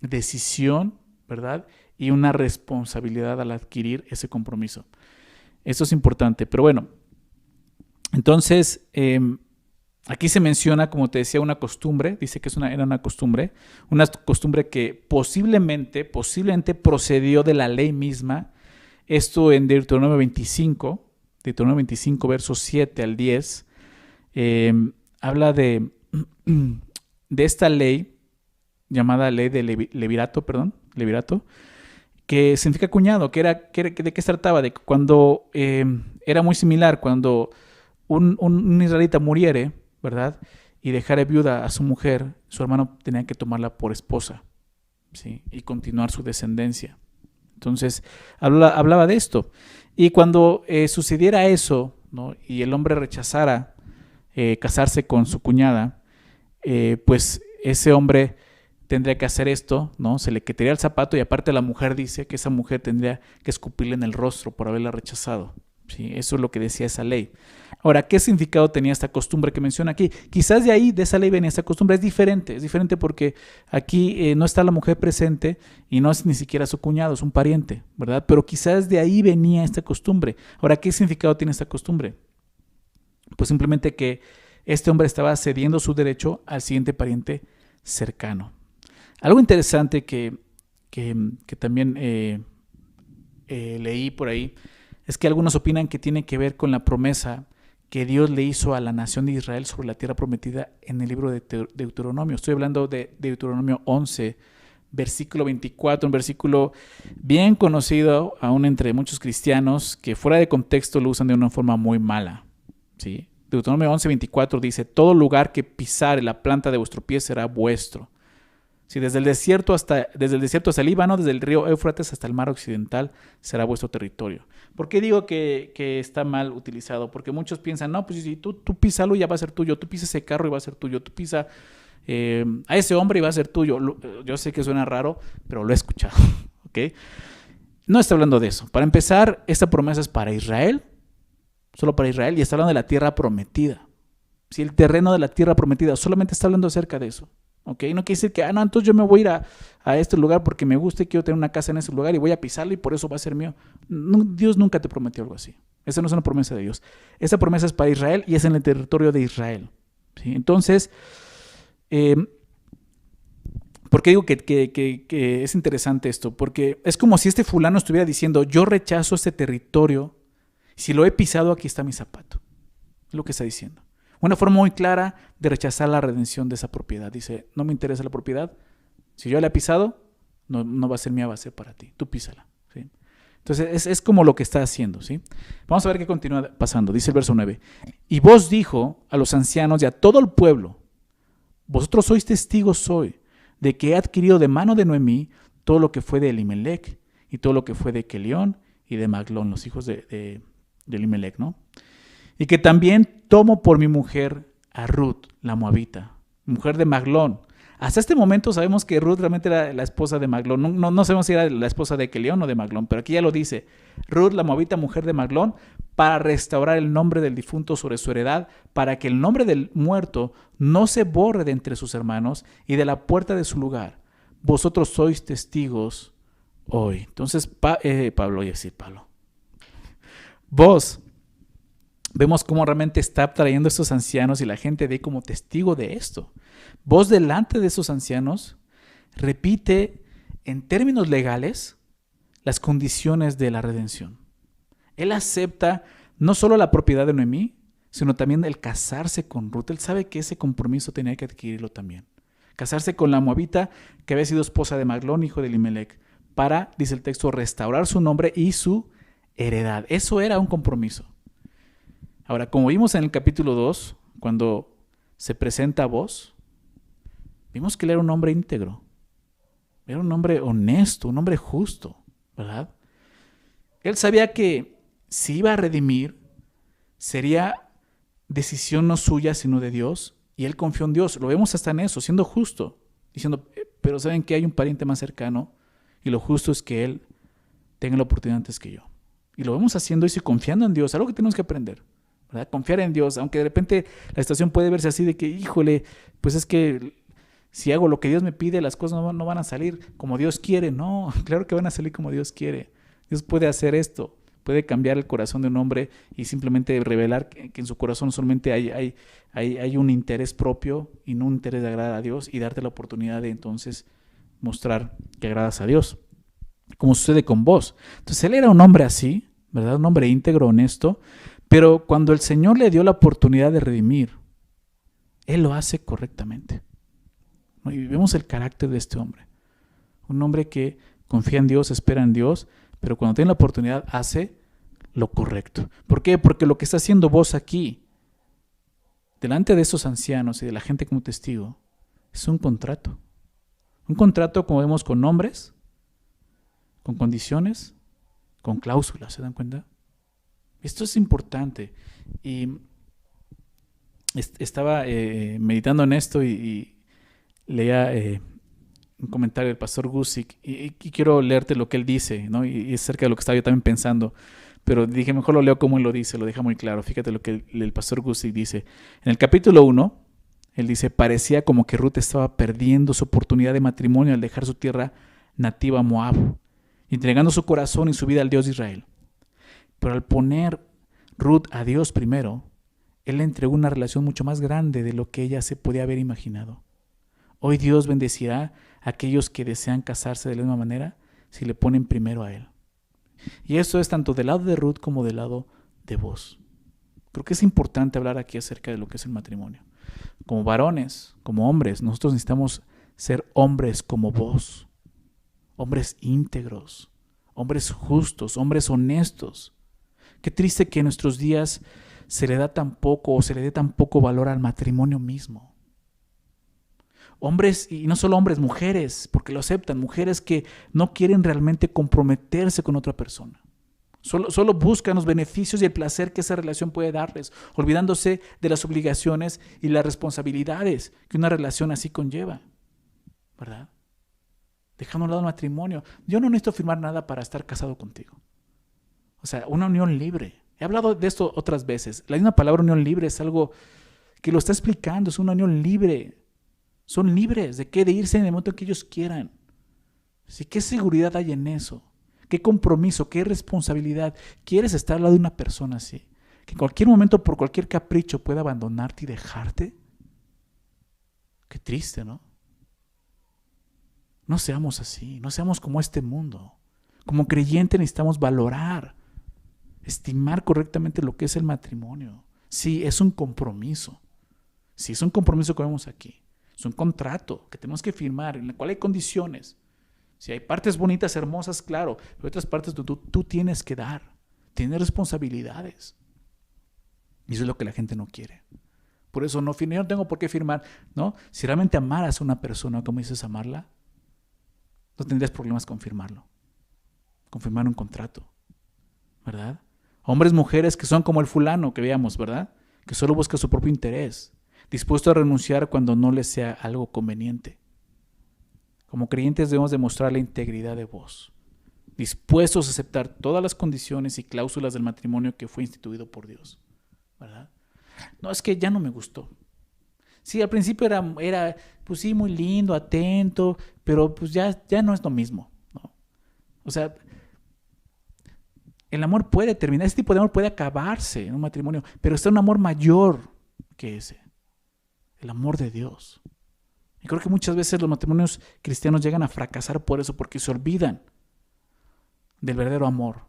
decisión, ¿verdad? Y una responsabilidad al adquirir ese compromiso. Esto es importante, pero bueno, entonces aquí se menciona, como te decía, una costumbre. Dice que era una costumbre que posiblemente procedió de la ley misma. Esto en Deuteronomio 25, versos 7 al 10, habla de esta ley llamada ley de Levirato, que significa cuñado, ¿de qué se trataba? De que cuando era muy similar, cuando un israelita muriere, ¿verdad? Y dejara viuda a su mujer, su hermano tenía que tomarla por esposa, ¿sí? Y continuar su descendencia. Entonces, hablaba de esto. Y cuando sucediera eso, ¿no? Y el hombre rechazara casarse con su cuñada, pues ese hombre tendría que hacer esto, ¿no? Se le quitaría el zapato y aparte la mujer dice que esa mujer tendría que escupirle en el rostro por haberla rechazado. ¿Sí? Eso es lo que decía esa ley. Ahora, ¿qué significado tenía esta costumbre que menciona aquí? Quizás de ahí, de esa ley venía esta costumbre. Es diferente porque aquí no está la mujer presente y no es ni siquiera su cuñado, es un pariente, ¿verdad? Pero quizás de ahí venía esta costumbre. Ahora, ¿qué significado tiene esta costumbre? Pues simplemente que este hombre estaba cediendo su derecho al siguiente pariente cercano. Algo interesante que también leí por ahí es que algunos opinan que tiene que ver con la promesa que Dios le hizo a la nación de Israel sobre la tierra prometida en el libro de Deuteronomio. Estoy hablando de Deuteronomio 11, versículo 24, un versículo bien conocido aún entre muchos cristianos que fuera de contexto lo usan de una forma muy mala, ¿sí? Deuteronomio 11, 24 dice: todo lugar que pisare la planta de vuestro pie será vuestro. Sí, desde el desierto hasta el Líbano, desde el río Éufrates hasta el mar occidental, será vuestro territorio. ¿Por qué digo que está mal utilizado? Porque muchos piensan, no, pues si tú písalo ya va a ser tuyo, tú pisas ese carro y va a ser tuyo, tú pisas a ese hombre y va a ser tuyo. Yo sé que suena raro, pero lo he escuchado, ¿ok? No está hablando de eso. Para empezar, esta promesa es para Israel, solo para Israel, y está hablando de la tierra prometida. Si el terreno de la tierra prometida, solamente está hablando acerca de eso. ¿Okay? No quiere decir que, no, entonces yo me voy a ir a este lugar porque me gusta y quiero tener una casa en ese lugar y voy a pisarlo y por eso va a ser mío. No, Dios nunca te prometió algo así. Esa no es una promesa de Dios. Esa promesa es para Israel y es en el territorio de Israel. ¿Sí? Entonces, ¿por qué digo que es interesante esto? Porque es como si este fulano estuviera diciendo, yo rechazo este territorio, si lo he pisado, aquí está mi zapato. Es lo que está diciendo. Una forma muy clara de rechazar la redención de esa propiedad. Dice, no me interesa la propiedad. Si yo la he pisado, no va a ser mía, va a ser para ti. Tú písala. ¿Sí? Entonces, es como lo que está haciendo. ¿Sí? Vamos a ver qué continúa pasando. Dice el verso 9. Y vos dijo a los ancianos y a todo el pueblo, vosotros sois testigos hoy de que he adquirido de mano de Noemí todo lo que fue de Elimelech y todo lo que fue de Kelión y de Maglón, los hijos de Elimelech, ¿no? Y que también tomo por mi mujer a Ruth, la moabita, mujer de Maglón. Hasta este momento sabemos que Ruth realmente era la esposa de Maglón. No sabemos si era la esposa de Kelión o de Maglón, pero aquí ya lo dice. Ruth, la moabita, mujer de Maglón, para restaurar el nombre del difunto sobre su heredad, para que el nombre del muerto no se borre de entre sus hermanos y de la puerta de su lugar. Vosotros sois testigos hoy. Entonces, Pablo, vos, vemos cómo realmente está trayendo a estos ancianos y la gente ve como testigo de esto. Vos delante de esos ancianos repite en términos legales las condiciones de la redención. Él acepta no solo la propiedad de Noemí, sino también el casarse con Ruth. Él sabe que ese compromiso tenía que adquirirlo también. Casarse con la moabita que había sido esposa de Maglón, hijo de Elimelech, para, dice el texto, restaurar su nombre y su heredad. Eso era un compromiso. Ahora, como vimos en el capítulo 2, cuando se presenta a vos, vimos que él era un hombre íntegro, era un hombre honesto, un hombre justo, ¿verdad? Él sabía que si iba a redimir, sería decisión no suya, sino de Dios, y él confió en Dios. Lo vemos hasta en eso, siendo justo, diciendo, pero ¿saben que hay un pariente más cercano? Y lo justo es que él tenga la oportunidad antes que yo. Y lo vemos haciendo eso y confiando en Dios, algo que tenemos que aprender, ¿verdad? Confiar en Dios, aunque de repente la situación puede verse así de que, híjole, pues es que si hago lo que Dios me pide, las cosas no van a salir como Dios quiere. No, claro que van a salir como Dios quiere. Dios puede hacer esto, puede cambiar el corazón de un hombre y simplemente revelar que en su corazón solamente hay un interés propio y no un interés de agradar a Dios y darte la oportunidad de entonces mostrar que agradas a Dios, como sucede con vos. Entonces él era un hombre así, ¿verdad? Un hombre íntegro, honesto, pero cuando el Señor le dio la oportunidad de redimir, él lo hace correctamente. Y vemos el carácter de este hombre. Un hombre que confía en Dios, espera en Dios, pero cuando tiene la oportunidad hace lo correcto. ¿Por qué? Porque lo que está haciendo Booz aquí, delante de esos ancianos y de la gente como testigo, es un contrato. Un contrato, como vemos, con nombres, con condiciones, con cláusulas, ¿se dan cuenta? Esto es importante. Y estaba meditando en esto y leía un comentario del pastor Guzik y quiero leerte lo que él dice, ¿no? Y es acerca de lo que estaba yo también pensando. Pero dije, mejor lo leo como él lo dice, lo deja muy claro. Fíjate lo que el pastor Guzik dice. En el capítulo 1, él dice, parecía como que Ruth estaba perdiendo su oportunidad de matrimonio al dejar su tierra nativa Moab, entregando su corazón y su vida al Dios de Israel. Pero al poner Ruth a Dios primero, él le entregó una relación mucho más grande de lo que ella se podía haber imaginado. Hoy Dios bendecirá a aquellos que desean casarse de la misma manera si le ponen primero a Él. Y eso es tanto del lado de Ruth como del lado de Booz. Creo que es importante hablar aquí acerca de lo que es el matrimonio. Como varones, como hombres, nosotros necesitamos ser hombres como Booz. Hombres íntegros, hombres justos, hombres honestos. Qué triste que en nuestros días se le da tan poco o se le dé tan poco valor al matrimonio mismo. Hombres, y no solo hombres, mujeres, porque lo aceptan, mujeres que no quieren realmente comprometerse con otra persona. Solo buscan los beneficios y el placer que esa relación puede darles, olvidándose de las obligaciones y las responsabilidades que una relación así conlleva, ¿verdad? Dejando a un lado el matrimonio. Yo no necesito firmar nada para estar casado contigo. O sea, una unión libre. He hablado de esto otras veces. La misma palabra unión libre es algo que lo está explicando. Es una unión libre. Son libres de qué, de irse en el momento que ellos quieran. ¿Sí? ¿Qué seguridad hay en eso? ¿Qué compromiso? ¿Qué responsabilidad? ¿Quieres estar al lado de una persona así? Que en cualquier momento, por cualquier capricho, pueda abandonarte y dejarte. Qué triste, ¿no? No seamos así, no seamos como este mundo. Como creyentes necesitamos valorar, estimar correctamente lo que es el matrimonio. Sí, es un compromiso. Sí, es un compromiso que vemos aquí. Es un contrato que tenemos que firmar, en el cual hay condiciones. Si hay partes bonitas, hermosas, claro, pero hay otras partes donde tú tienes que dar, tienes responsabilidades. Y eso es lo que la gente no quiere. Por eso yo no tengo por qué firmar, ¿no? Si realmente amaras a una persona, como dices amarla, no tendrías problemas con firmarlo, con firmar un contrato, ¿verdad? Hombres, mujeres que son como el fulano que veamos, ¿verdad? Que solo busca su propio interés, dispuesto a renunciar cuando no les sea algo conveniente. Como creyentes debemos demostrar la integridad de Booz, dispuestos a aceptar todas las condiciones y cláusulas del matrimonio que fue instituido por Dios, ¿verdad? No, es que ya no me gustó. Sí, al principio era pues sí, muy lindo, atento, pero pues ya no es lo mismo, ¿no? O sea, el amor puede terminar, ese tipo de amor puede acabarse en un matrimonio, pero está un amor mayor que ese, el amor de Dios. Y creo que muchas veces los matrimonios cristianos llegan a fracasar por eso, porque se olvidan del verdadero amor.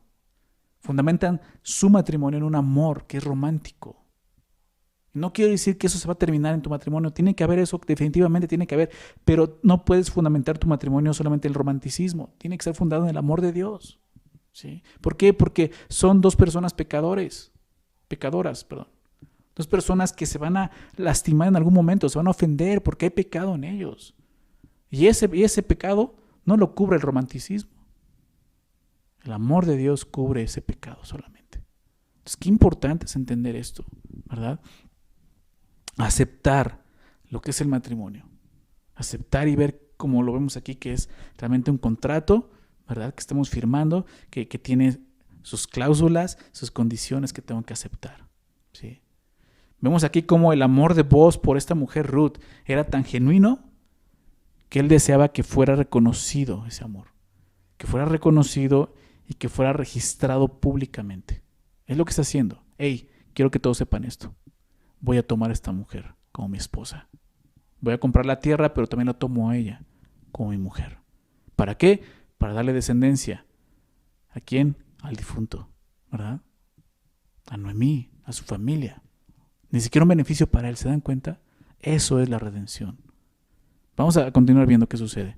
Fundamentan su matrimonio en un amor que es romántico. No quiero decir que eso se va a terminar en tu matrimonio. Tiene que haber eso, definitivamente tiene que haber. Pero no puedes fundamentar tu matrimonio solamente en el romanticismo. Tiene que ser fundado en el amor de Dios. ¿Sí? ¿Por qué? Porque son dos personas pecadoras. Dos personas que se van a lastimar en algún momento, se van a ofender porque hay pecado en ellos. Y ese pecado no lo cubre el romanticismo. El amor de Dios cubre ese pecado solamente. Entonces, qué importante es entender esto, ¿verdad? Aceptar lo que es el matrimonio. Aceptar y ver, como lo vemos aquí, que es realmente un contrato, ¿verdad? Que estamos firmando, que tiene sus cláusulas, sus condiciones que tengo que aceptar, ¿sí? Vemos aquí cómo el amor de Booz por esta mujer Ruth era tan genuino que él deseaba que fuera reconocido ese amor, que fuera reconocido y que fuera registrado públicamente. Es lo que está haciendo. Hey, quiero que todos sepan esto. Voy a tomar a esta mujer como mi esposa. Voy a comprar la tierra, pero también la tomo a ella como mi mujer. ¿Para qué? Para darle descendencia. ¿A quién? Al difunto, ¿verdad? A Noemí, a su familia. Ni siquiera un beneficio para él, ¿se dan cuenta? Eso es la redención. Vamos a continuar viendo qué sucede.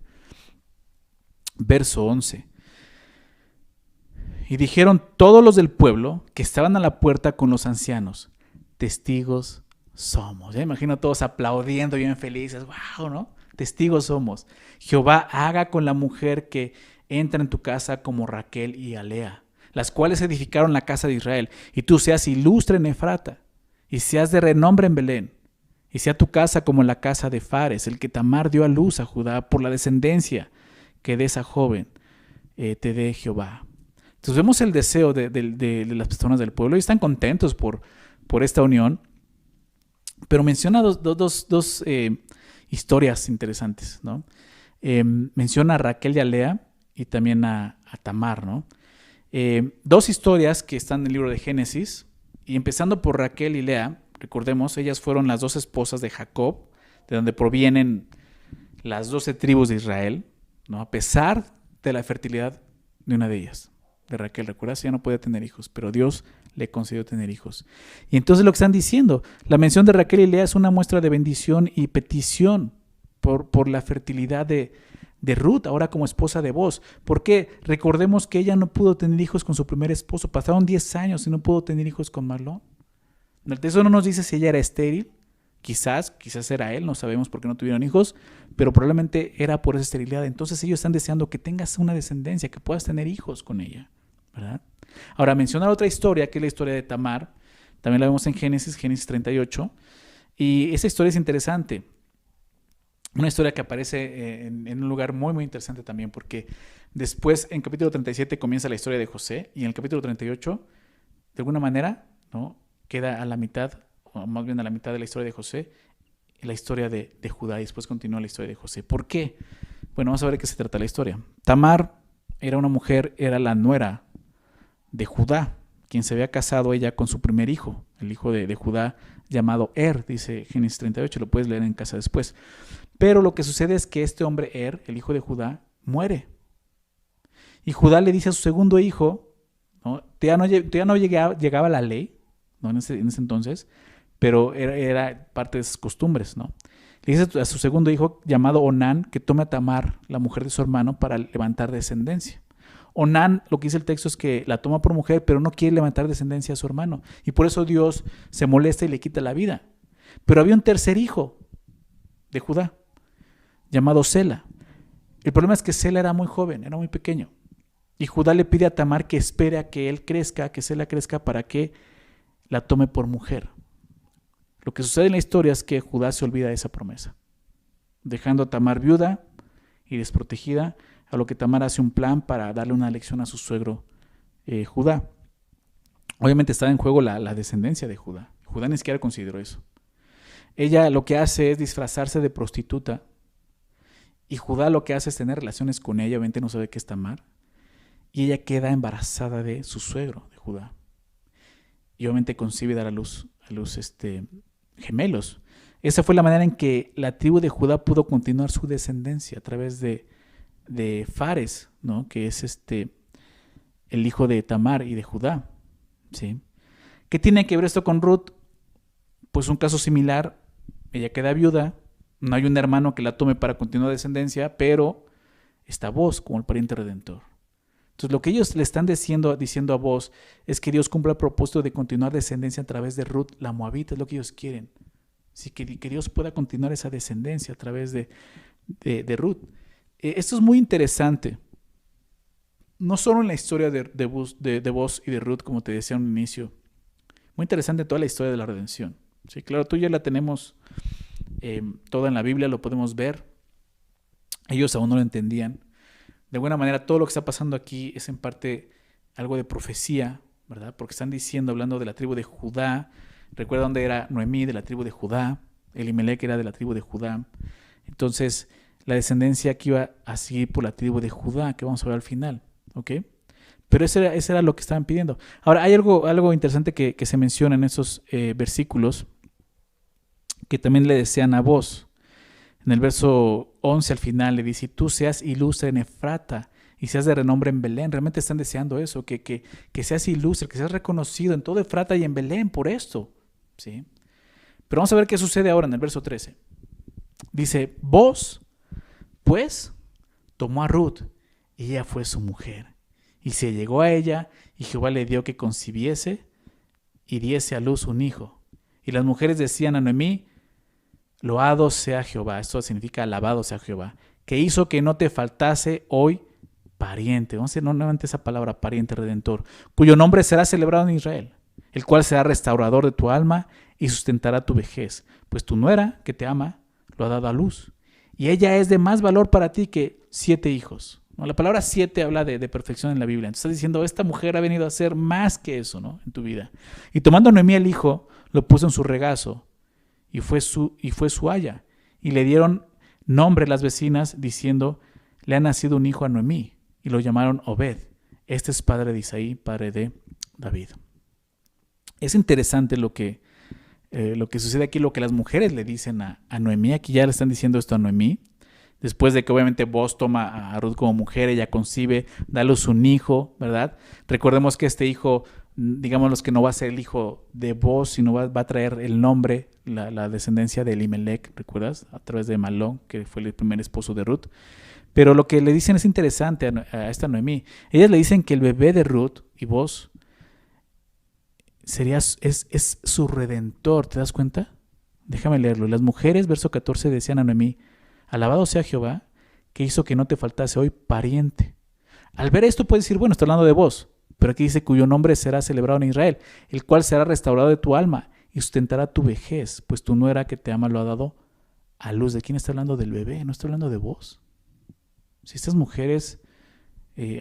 Verso 11. Y dijeron todos los del pueblo que estaban a la puerta con los ancianos: testigos somos. Ya imagino a todos aplaudiendo bien felices. ¡Wow! ¿No? Testigos somos. Jehová haga con la mujer que entra en tu casa como Raquel y Lea, las cuales edificaron la casa de Israel, y tú seas ilustre en Efrata, y seas de renombre en Belén, y sea tu casa como la casa de Fares, el que Tamar dio a luz a Judá por la descendencia que de esa joven te dé Jehová. Entonces vemos el deseo de las personas del pueblo y están contentos por esta unión, pero menciona dos historias interesantes, ¿no? Menciona a Raquel y a Lea y también a Tamar, ¿no? Dos historias que están en el libro de Génesis, y empezando por Raquel y Lea, recordemos, ellas fueron las dos esposas de Jacob, de donde provienen las 12 tribus de Israel, ¿no? A pesar de la fertilidad de una de ellas, de Raquel. Recuerdas, ella no podía tener hijos, pero Dios le concedió tener hijos. Y entonces lo que están diciendo, la mención de Raquel y Lea es una muestra de bendición y petición por la fertilidad de Ruth, ahora como esposa de Boaz. Porque recordemos que ella no pudo tener hijos con su primer esposo. Pasaron 10 años y no pudo tener hijos con Mahlón. El texto no nos dice si ella era estéril. Quizás era él, no sabemos por qué no tuvieron hijos, pero probablemente era por esa esterilidad. Entonces ellos están deseando que tengas una descendencia, que puedas tener hijos con ella, ¿verdad? Ahora, mencionar otra historia, que es la historia de Tamar. También la vemos en Génesis 38. Y esa historia es interesante. Una historia que aparece en un lugar muy, muy interesante también, porque después, en capítulo 37, comienza la historia de José, y en el capítulo 38, de alguna manera, ¿no?, queda a la mitad, o más bien a la mitad de la historia de José, la historia de Judá, y después continúa la historia de José. ¿Por qué? Bueno, vamos a ver de qué se trata la historia. Tamar era una mujer, era la nuera de Judá, quien se había casado ella con su primer hijo, el hijo de Judá, llamado dice Génesis 38, lo puedes leer en casa después. Pero lo que sucede es que este hombre el hijo de Judá, muere. Y Judá le dice a su segundo hijo, ¿no? Todavía no llegaba la ley, ¿no?, en ese entonces, pero era parte de esas costumbres, ¿no? Le dice a su segundo hijo, llamado Onán, que tome a Tamar, la mujer de su hermano, para levantar descendencia. Onán, lo que dice el texto es que la toma por mujer, pero no quiere levantar descendencia a su hermano. Y por eso Dios se molesta y le quita la vida. Pero había un tercer hijo de Judá, llamado Sela. El problema es que Sela era muy joven, era muy pequeño. Y Judá le pide a Tamar que espere a que él crezca, que Sela crezca, para que la tome por mujer. Lo que sucede en la historia es que Judá se olvida de esa promesa, dejando a Tamar viuda y desprotegida, a lo que Tamar hace un plan para darle una lección a su suegro Judá. Obviamente estaba en juego la descendencia de Judá. Judá ni siquiera consideró eso. Ella lo que hace es disfrazarse de prostituta, y Judá lo que hace es tener relaciones con ella. Obviamente no sabe que es Tamar, y ella queda embarazada de su suegro, de Judá. Y obviamente concibe dar a luz gemelos. Esa fue la manera en que la tribu de Judá pudo continuar su descendencia a través de Fares, ¿no?, que es el hijo de Tamar y de Judá, ¿sí? ¿Qué tiene que ver esto con Ruth? Pues un caso similar. Ella queda viuda, no hay un hermano que la tome para continuar descendencia, pero está Boaz como el pariente redentor. Entonces lo que ellos le están diciendo a Boaz es que Dios cumpla el propósito de continuar descendencia a través de Ruth, la moabita. Es lo que ellos quieren. Sí, que Dios pueda continuar esa descendencia a través de Ruth. Esto es muy interesante. No solo en la historia de Boaz y de Ruth, como te decía en un inicio. Muy interesante toda la historia de la redención. Sí, claro, tú ya la tenemos toda en la Biblia, lo podemos ver. Ellos aún no lo entendían. De alguna manera, todo lo que está pasando aquí es en parte algo de profecía, ¿verdad? Porque están hablando de la tribu de Judá. Recuerda dónde era Noemí, de la tribu de Judá. Elimelec era de la tribu de Judá. Entonces, la descendencia que iba a seguir por la tribu de Judá, que vamos a ver al final, ¿ok? Pero ese era lo que estaban pidiendo. Ahora, hay algo interesante que se menciona en esos versículos, que también le desean a Boaz. En el verso 11 al final le dice: tú seas ilustre en Efrata y seas de renombre en Belén. Realmente están deseando eso, que seas ilustre, que seas reconocido en todo Efrata y en Belén por esto, ¿sí? Pero vamos a ver qué sucede ahora en el verso 13. Dice: Boaz, pues, tomó a Ruth, y ella fue su mujer. Y se llegó a ella, y Jehová le dio que concibiese y diese a luz un hijo. Y las mujeres decían a Noemí: loado sea Jehová. Esto significa alabado sea Jehová, que hizo que no te faltase hoy pariente. Vamos a decir nuevamente esa palabra, pariente, redentor, cuyo nombre será celebrado en Israel, el cual será restaurador de tu alma y sustentará tu vejez. Pues tu nuera, que te ama, lo ha dado a luz. Y ella es de más valor para ti que 7 hijos. ¿No? La palabra 7 habla de perfección en la Biblia. Entonces estás diciendo, esta mujer ha venido a hacer más que eso, ¿no? En tu vida. Y tomando Noemí el hijo, lo puso en su regazo y fue su haya. Y le dieron nombre las vecinas diciendo: le ha nacido un hijo a Noemí. Y lo llamaron Obed. Este es padre de Isaí, padre de David. Es interesante lo que sucede aquí, lo que las mujeres le dicen a Noemí. Aquí ya le están diciendo esto a Noemí. Después de que obviamente Booz toma a Ruth como mujer, ella concibe, da a luz un hijo, ¿verdad? Recordemos que este hijo, digamos que no va a ser el hijo de Booz, sino va a traer el nombre, la descendencia de Elimelech, ¿recuerdas? A través de Malón, que fue el primer esposo de Ruth. Pero lo que le dicen es interesante a esta Noemí. Ellas le dicen que el bebé de Ruth y Booz es su redentor, ¿te das cuenta? Déjame leerlo. Las mujeres, verso 14, decían a Noemí: alabado sea Jehová, que hizo que no te faltase hoy pariente. Al ver esto puedes decir, bueno, está hablando de Booz, pero aquí dice: cuyo nombre será celebrado en Israel, el cual será restaurado de tu alma y sustentará tu vejez, pues tu nuera que te ama lo ha dado a luz. ¿De quién está hablando? Del bebé, no está hablando de Booz. Si estas mujeres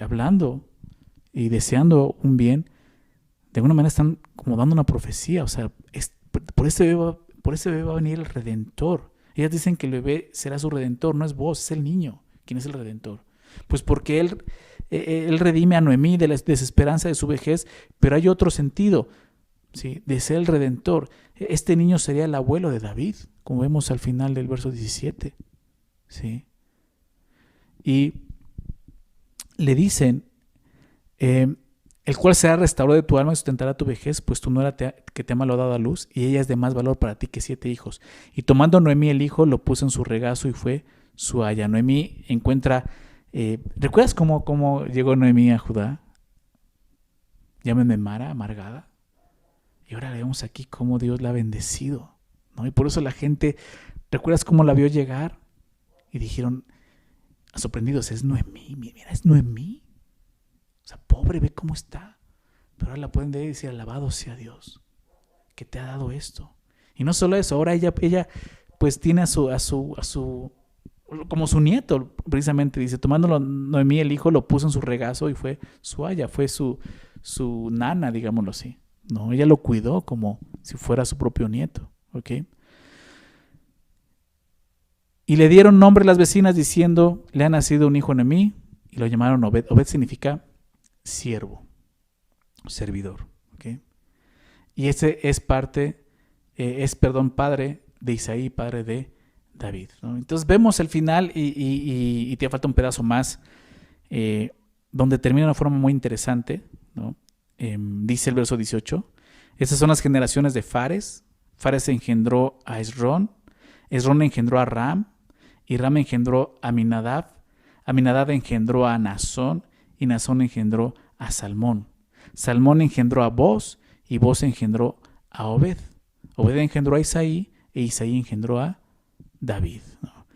hablando y deseando un bien, de alguna manera están como dando una profecía. O sea, por ese bebé va a venir el Redentor. Ellas dicen que el bebé será su Redentor, no es Booz, es el niño. ¿Quién es el Redentor? Pues porque él redime a Noemí de la desesperanza de su vejez, pero hay otro sentido, ¿sí? De ser el Redentor. Este niño sería el abuelo de David, como vemos al final del verso 17, ¿sí? Y le dicen, el cual será restaurado de tu alma y sustentará tu vejez, pues tu nuera que te ama lo ha dado a luz, y ella es de más valor para ti que 7 hijos. Y tomando Noemí el hijo, lo puso en su regazo y fue su haya. Noemí encuentra, ¿recuerdas cómo llegó Noemí a Judá? Llámeme Mara, amargada. Y ahora vemos aquí cómo Dios la ha bendecido, ¿no? Y por eso la gente, ¿recuerdas cómo la vio llegar? Y dijeron, sorprendidos, es Noemí, mira, es Noemí. O sea, pobre, ve cómo está. Pero ahora la pueden ver y decir, alabado sea Dios, que te ha dado esto. Y no solo eso, ahora ella pues tiene a su como su nieto, precisamente dice, tomándolo Noemí el hijo, lo puso en su regazo y fue su haya, fue su nana, digámoslo así. No, ella lo cuidó como si fuera su propio nieto, ¿ok? Y le dieron nombre las vecinas diciendo, le ha nacido un hijo a Noemí, y lo llamaron Obed. Obed significa siervo, servidor, ¿ok? Y ese es padre de Isaí, padre de David, ¿no? Entonces vemos el final y te falta un pedazo más, donde termina de una forma muy interesante, ¿no? Dice el verso 18, estas son las generaciones de Fares. Fares engendró a Esrón, Esrón engendró a Ram, y Ram engendró a Aminadab, Aminadab engendró a Nazón, y Nazón engendró a Salmón. Salmón engendró a Booz, y Booz engendró a Obed. Obed engendró a Isaí, e Isaí engendró a David, ¿no?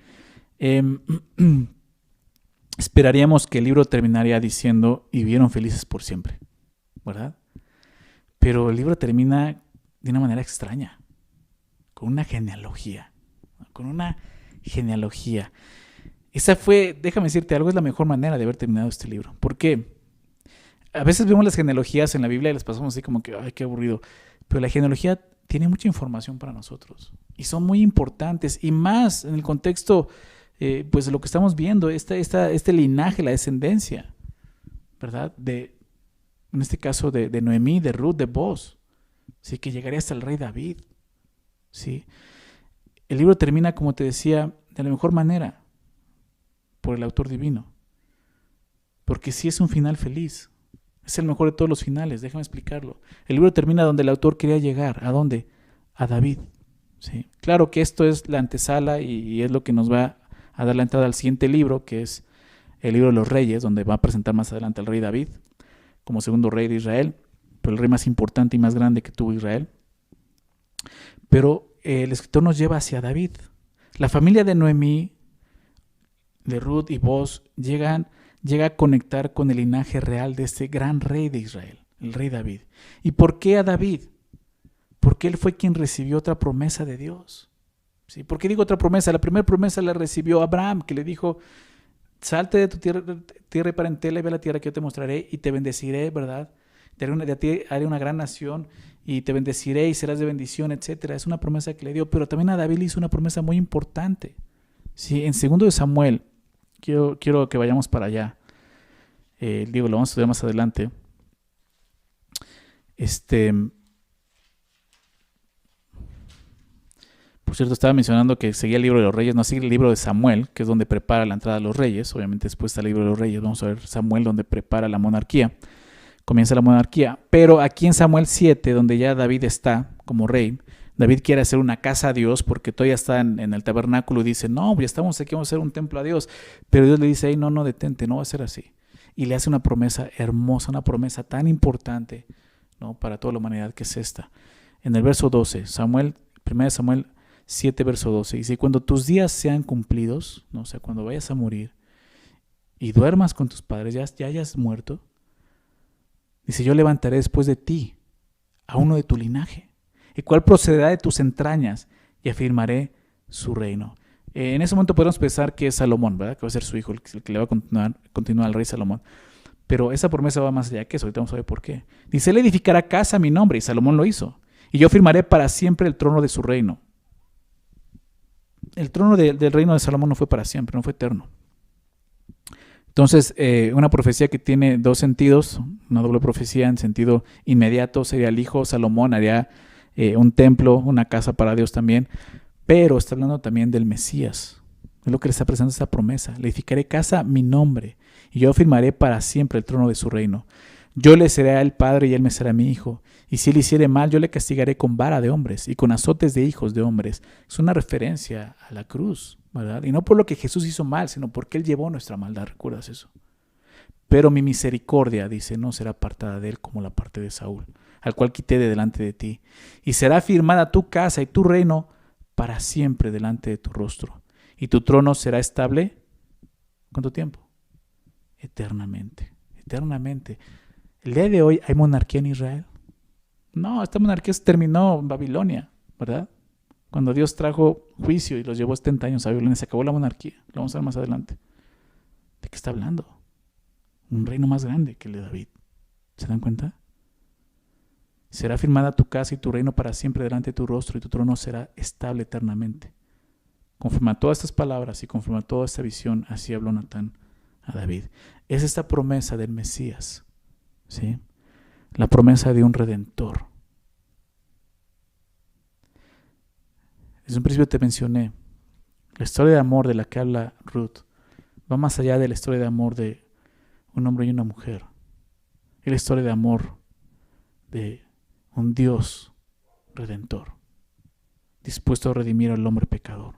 Esperaríamos que el libro terminaría diciendo, y vivieron felices por siempre, ¿verdad? Pero el libro termina de una manera extraña, con una genealogía, Esa fue, déjame decirte algo, es la mejor manera de haber terminado este libro. ¿Por qué? A veces vemos las genealogías en la Biblia y las pasamos así como que, ay, qué aburrido. Pero la genealogía tiene mucha información para nosotros y son muy importantes, y más en el contexto pues de lo que estamos viendo, este linaje, la descendencia, ¿verdad? En este caso de Noemí, de Ruth, de Booz, ¿sí? Que llegaría hasta el rey David, ¿sí? El libro termina, como te decía, de la mejor manera por el autor divino, porque sí es un final feliz. Es el mejor de todos los finales, déjame explicarlo. El libro termina donde el autor quería llegar. ¿A dónde? A David, ¿sí? Claro que esto es la antesala y es lo que nos va a dar la entrada al siguiente libro, que es el libro de los Reyes, donde va a presentar más adelante al rey David como segundo rey de Israel, pero el rey más importante y más grande que tuvo Israel. Pero el escritor nos lleva hacia David. La familia de Noemí, de Ruth y Boaz llega a conectar con el linaje real de este gran rey de Israel, el rey David. ¿Y por qué a David? Porque él fue quien recibió otra promesa de Dios. ¿Sí? ¿Por qué digo otra promesa? La primera promesa la recibió Abraham, que le dijo: salte de tu tierra y parentela y ve a la tierra que yo te mostraré y te bendeciré, ¿verdad? De ti haré una gran nación y te bendeciré y serás de bendición, etcétera. Es una promesa que le dio, pero también a David le hizo una promesa muy importante. Sí, en 2 de Samuel, quiero que vayamos para allá. Lo vamos a estudiar más adelante. Por cierto, estaba mencionando que seguía el libro de los Reyes, no sigue el libro de Samuel, que es donde prepara la entrada de los reyes. Obviamente después está el libro de los Reyes. Vamos a ver Samuel, donde prepara la monarquía. Comienza la monarquía. Pero aquí en Samuel 7, donde ya David está como rey, David quiere hacer una casa a Dios porque todavía está en el tabernáculo y dice: no, ya estamos aquí, vamos a hacer un templo a Dios. Pero Dios le dice: hey, no, detente, no va a ser así. Y le hace una promesa hermosa, una promesa tan importante, ¿no?, para toda la humanidad, que es esta. En el verso 12, 1 Samuel 7, verso 12, dice: cuando tus días sean cumplidos, ¿no? O sea, cuando vayas a morir y duermas con tus padres, ya hayas muerto, dice: yo levantaré después de ti a uno de tu linaje, el cual procederá de tus entrañas, y afirmaré su reino. En ese momento podemos pensar que es Salomón, ¿verdad?, que va a ser su hijo, el que le va a continuar al rey Salomón. Pero esa promesa va más allá que eso. Ahorita vamos a ver por qué. Dice: él edificará casa a mi nombre, y Salomón lo hizo, y yo firmaré para siempre el trono de su reino. El trono del reino de Salomón no fue para siempre, no fue eterno. Entonces, una profecía que tiene dos sentidos, una doble profecía. En sentido inmediato sería: el hijo Salomón haría un templo, una casa para Dios también, pero está hablando también del Mesías. Es lo que le está presentando esta promesa: le edificaré casa a mi nombre, y yo firmaré para siempre el trono de su reino. Yo le seré a él padre, y él me será mi hijo. Y si él hiciere mal, yo le castigaré con vara de hombres y con azotes de hijos de hombres. Es una referencia a la cruz, ¿verdad? Y no por lo que Jesús hizo mal, sino porque él llevó nuestra maldad. ¿Recuerdas eso? Pero mi misericordia, dice, no será apartada de él como la parte de Saúl, al cual quité de delante de ti. Y será firmada tu casa y tu reino para siempre delante de tu rostro. Y tu trono será estable, ¿cuánto tiempo? Eternamente. Eternamente. El día de hoy, ¿hay monarquía en Israel? No, esta monarquía se terminó en Babilonia, ¿verdad? Cuando Dios trajo juicio y los llevó 70 años a Babilonia, se acabó la monarquía. Lo vamos a ver más adelante. ¿De qué está hablando? Un reino más grande que el de David. ¿Se dan cuenta? Será firmada tu casa y tu reino para siempre delante de tu rostro, y tu trono será estable eternamente. Conforme a todas estas palabras y conforme a toda esta visión, así habló Natán a David. Es esta promesa del Mesías, ¿sí? La promesa de un redentor. Desde un principio te mencioné, la historia de amor de la que habla Ruth va más allá de la historia de amor de un hombre y una mujer. Es la historia de amor de un Dios redentor, dispuesto a redimir al hombre pecador.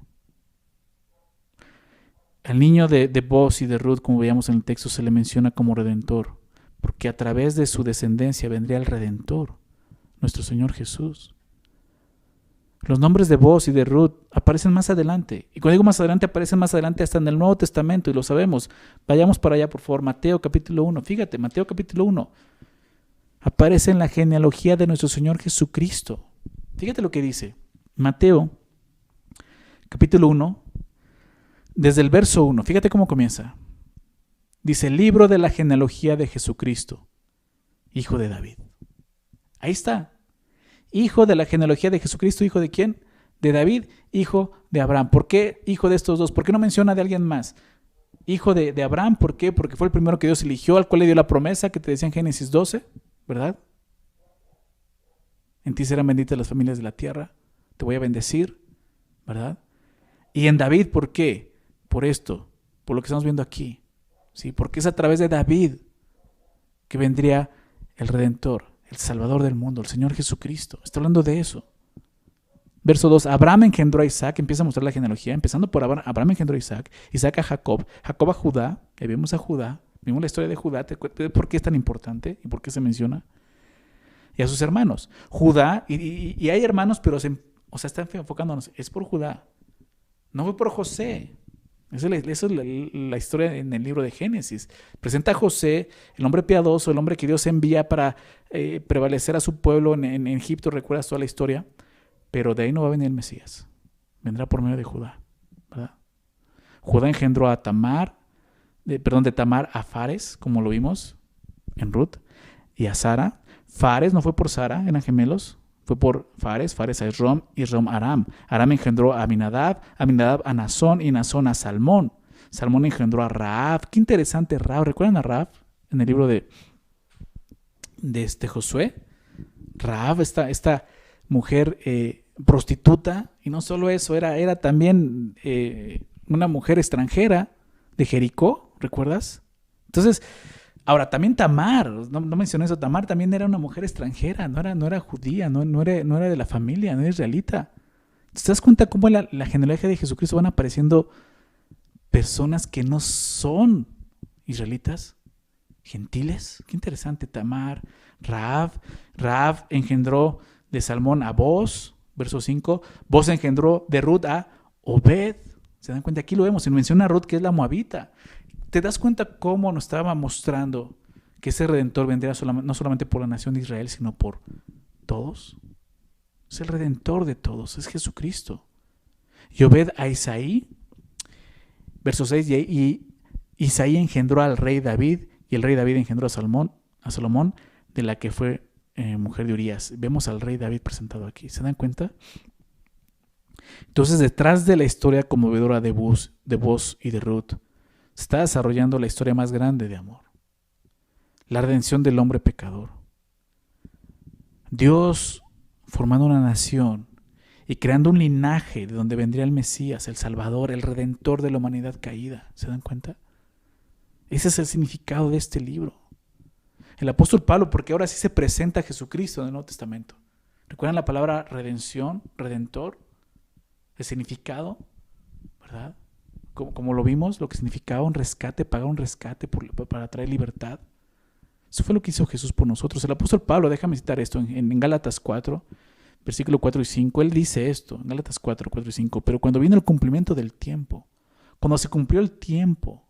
Al niño de Boaz y de Ruth, como veíamos en el texto, se le menciona como redentor, porque a través de su descendencia vendría el redentor, nuestro Señor Jesús. Los nombres de Boaz y de Ruth aparecen más adelante. Y cuando digo más adelante, aparecen más adelante hasta en el Nuevo Testamento, y lo sabemos. Vayamos para allá, por favor. Mateo capítulo 1. Fíjate, Mateo capítulo 1. Aparece en la genealogía de nuestro Señor Jesucristo. Fíjate lo que dice. Mateo capítulo 1, desde el verso 1. Fíjate cómo comienza. Dice: libro de la genealogía de Jesucristo, hijo de David. Ahí está. Hijo de la genealogía de Jesucristo, ¿hijo de quién? De David, hijo de Abraham. ¿Por qué hijo de estos dos? ¿Por qué no menciona de alguien más? Hijo de Abraham, ¿por qué? Porque fue el primero que Dios eligió, al cual le dio la promesa que te decía en Génesis 12, ¿verdad? En ti serán benditas las familias de la tierra, te voy a bendecir, ¿verdad? Y en David, ¿por qué? Por esto, por lo que estamos viendo aquí, ¿sí? Porque es a través de David que vendría el Redentor, el Salvador del mundo, el Señor Jesucristo. Está hablando de eso. Verso 2, Abraham engendró a Isaac, empieza a mostrar la genealogía, empezando por Abraham engendró a Isaac, Isaac a Jacob, Jacob a Judá, ahí vemos a Judá, vimos la historia de Judá, ¿por qué es tan importante y por qué se menciona? Y a sus hermanos. Judá, y hay hermanos, pero están enfocándonos, es por Judá, no fue por José. Esa es la historia en el libro de Génesis. Presenta a José, el hombre piadoso, el hombre que Dios envía para prevalecer a su pueblo en Egipto, recuerdas toda la historia. Pero de ahí no va a venir el Mesías. Vendrá por medio de Judá, ¿verdad? Judá engendró a de Tamar a Fares, como lo vimos en Ruth, y a Sara. Fares no fue por Sara, eran gemelos. Fue por Fares a Esrom y Esrom a Aram. Aram engendró a Aminadab, Aminadab a Nazón y Nazón a Salmón. Salmón engendró a Rahab. Qué interesante Rahab. ¿Recuerdan a Rahab en el libro de Josué? Rahab, esta mujer prostituta, y no solo eso, era también una mujer extranjera de Jericó, ¿recuerdas? Entonces, ahora también Tamar, no mencioné eso, Tamar también era una mujer extranjera, no era judía, no era de la familia, no era israelita. ¿Te das cuenta cómo en la genealogía de Jesucristo van apareciendo personas que no son israelitas, gentiles? Qué interesante. Tamar, Rahab engendró de Salmón a Boz, verso 5. Boz engendró de Ruth a Obed. ¿Se dan cuenta? Aquí lo vemos. Se menciona a Ruth, que es la moabita. ¿Te das cuenta cómo nos estaba mostrando que ese Redentor vendría no solamente por la nación de Israel, sino por todos? Es el Redentor de todos, es Jesucristo. Y Obed a Isaí, verso 6, y Isaí engendró al rey David, y el rey David engendró a Salomón, de la que fue mujer de Urías. Vemos al rey David presentado aquí. ¿Se dan cuenta? Entonces, detrás de la historia conmovedora de Boz y de Ruth, se está desarrollando la historia más grande de amor. La redención del hombre pecador. Dios formando una nación y creando un linaje de donde vendría el Mesías, el Salvador, el Redentor de la humanidad caída. ¿Se dan cuenta? Ese es el significado de este libro. El apóstol Pablo, porque ahora sí se presenta a Jesucristo en el Nuevo Testamento. ¿Recuerdan la palabra redención, redentor? El significado, ¿verdad? Como lo vimos, lo que significaba un rescate, pagar un rescate para traer libertad. Eso fue lo que hizo Jesús por nosotros. El apóstol Pablo, déjame citar esto, en Gálatas 4, versículo 4 y 5, él dice esto, en Gálatas 4, 4 y 5, pero cuando vino el cumplimiento del tiempo, cuando se cumplió el tiempo,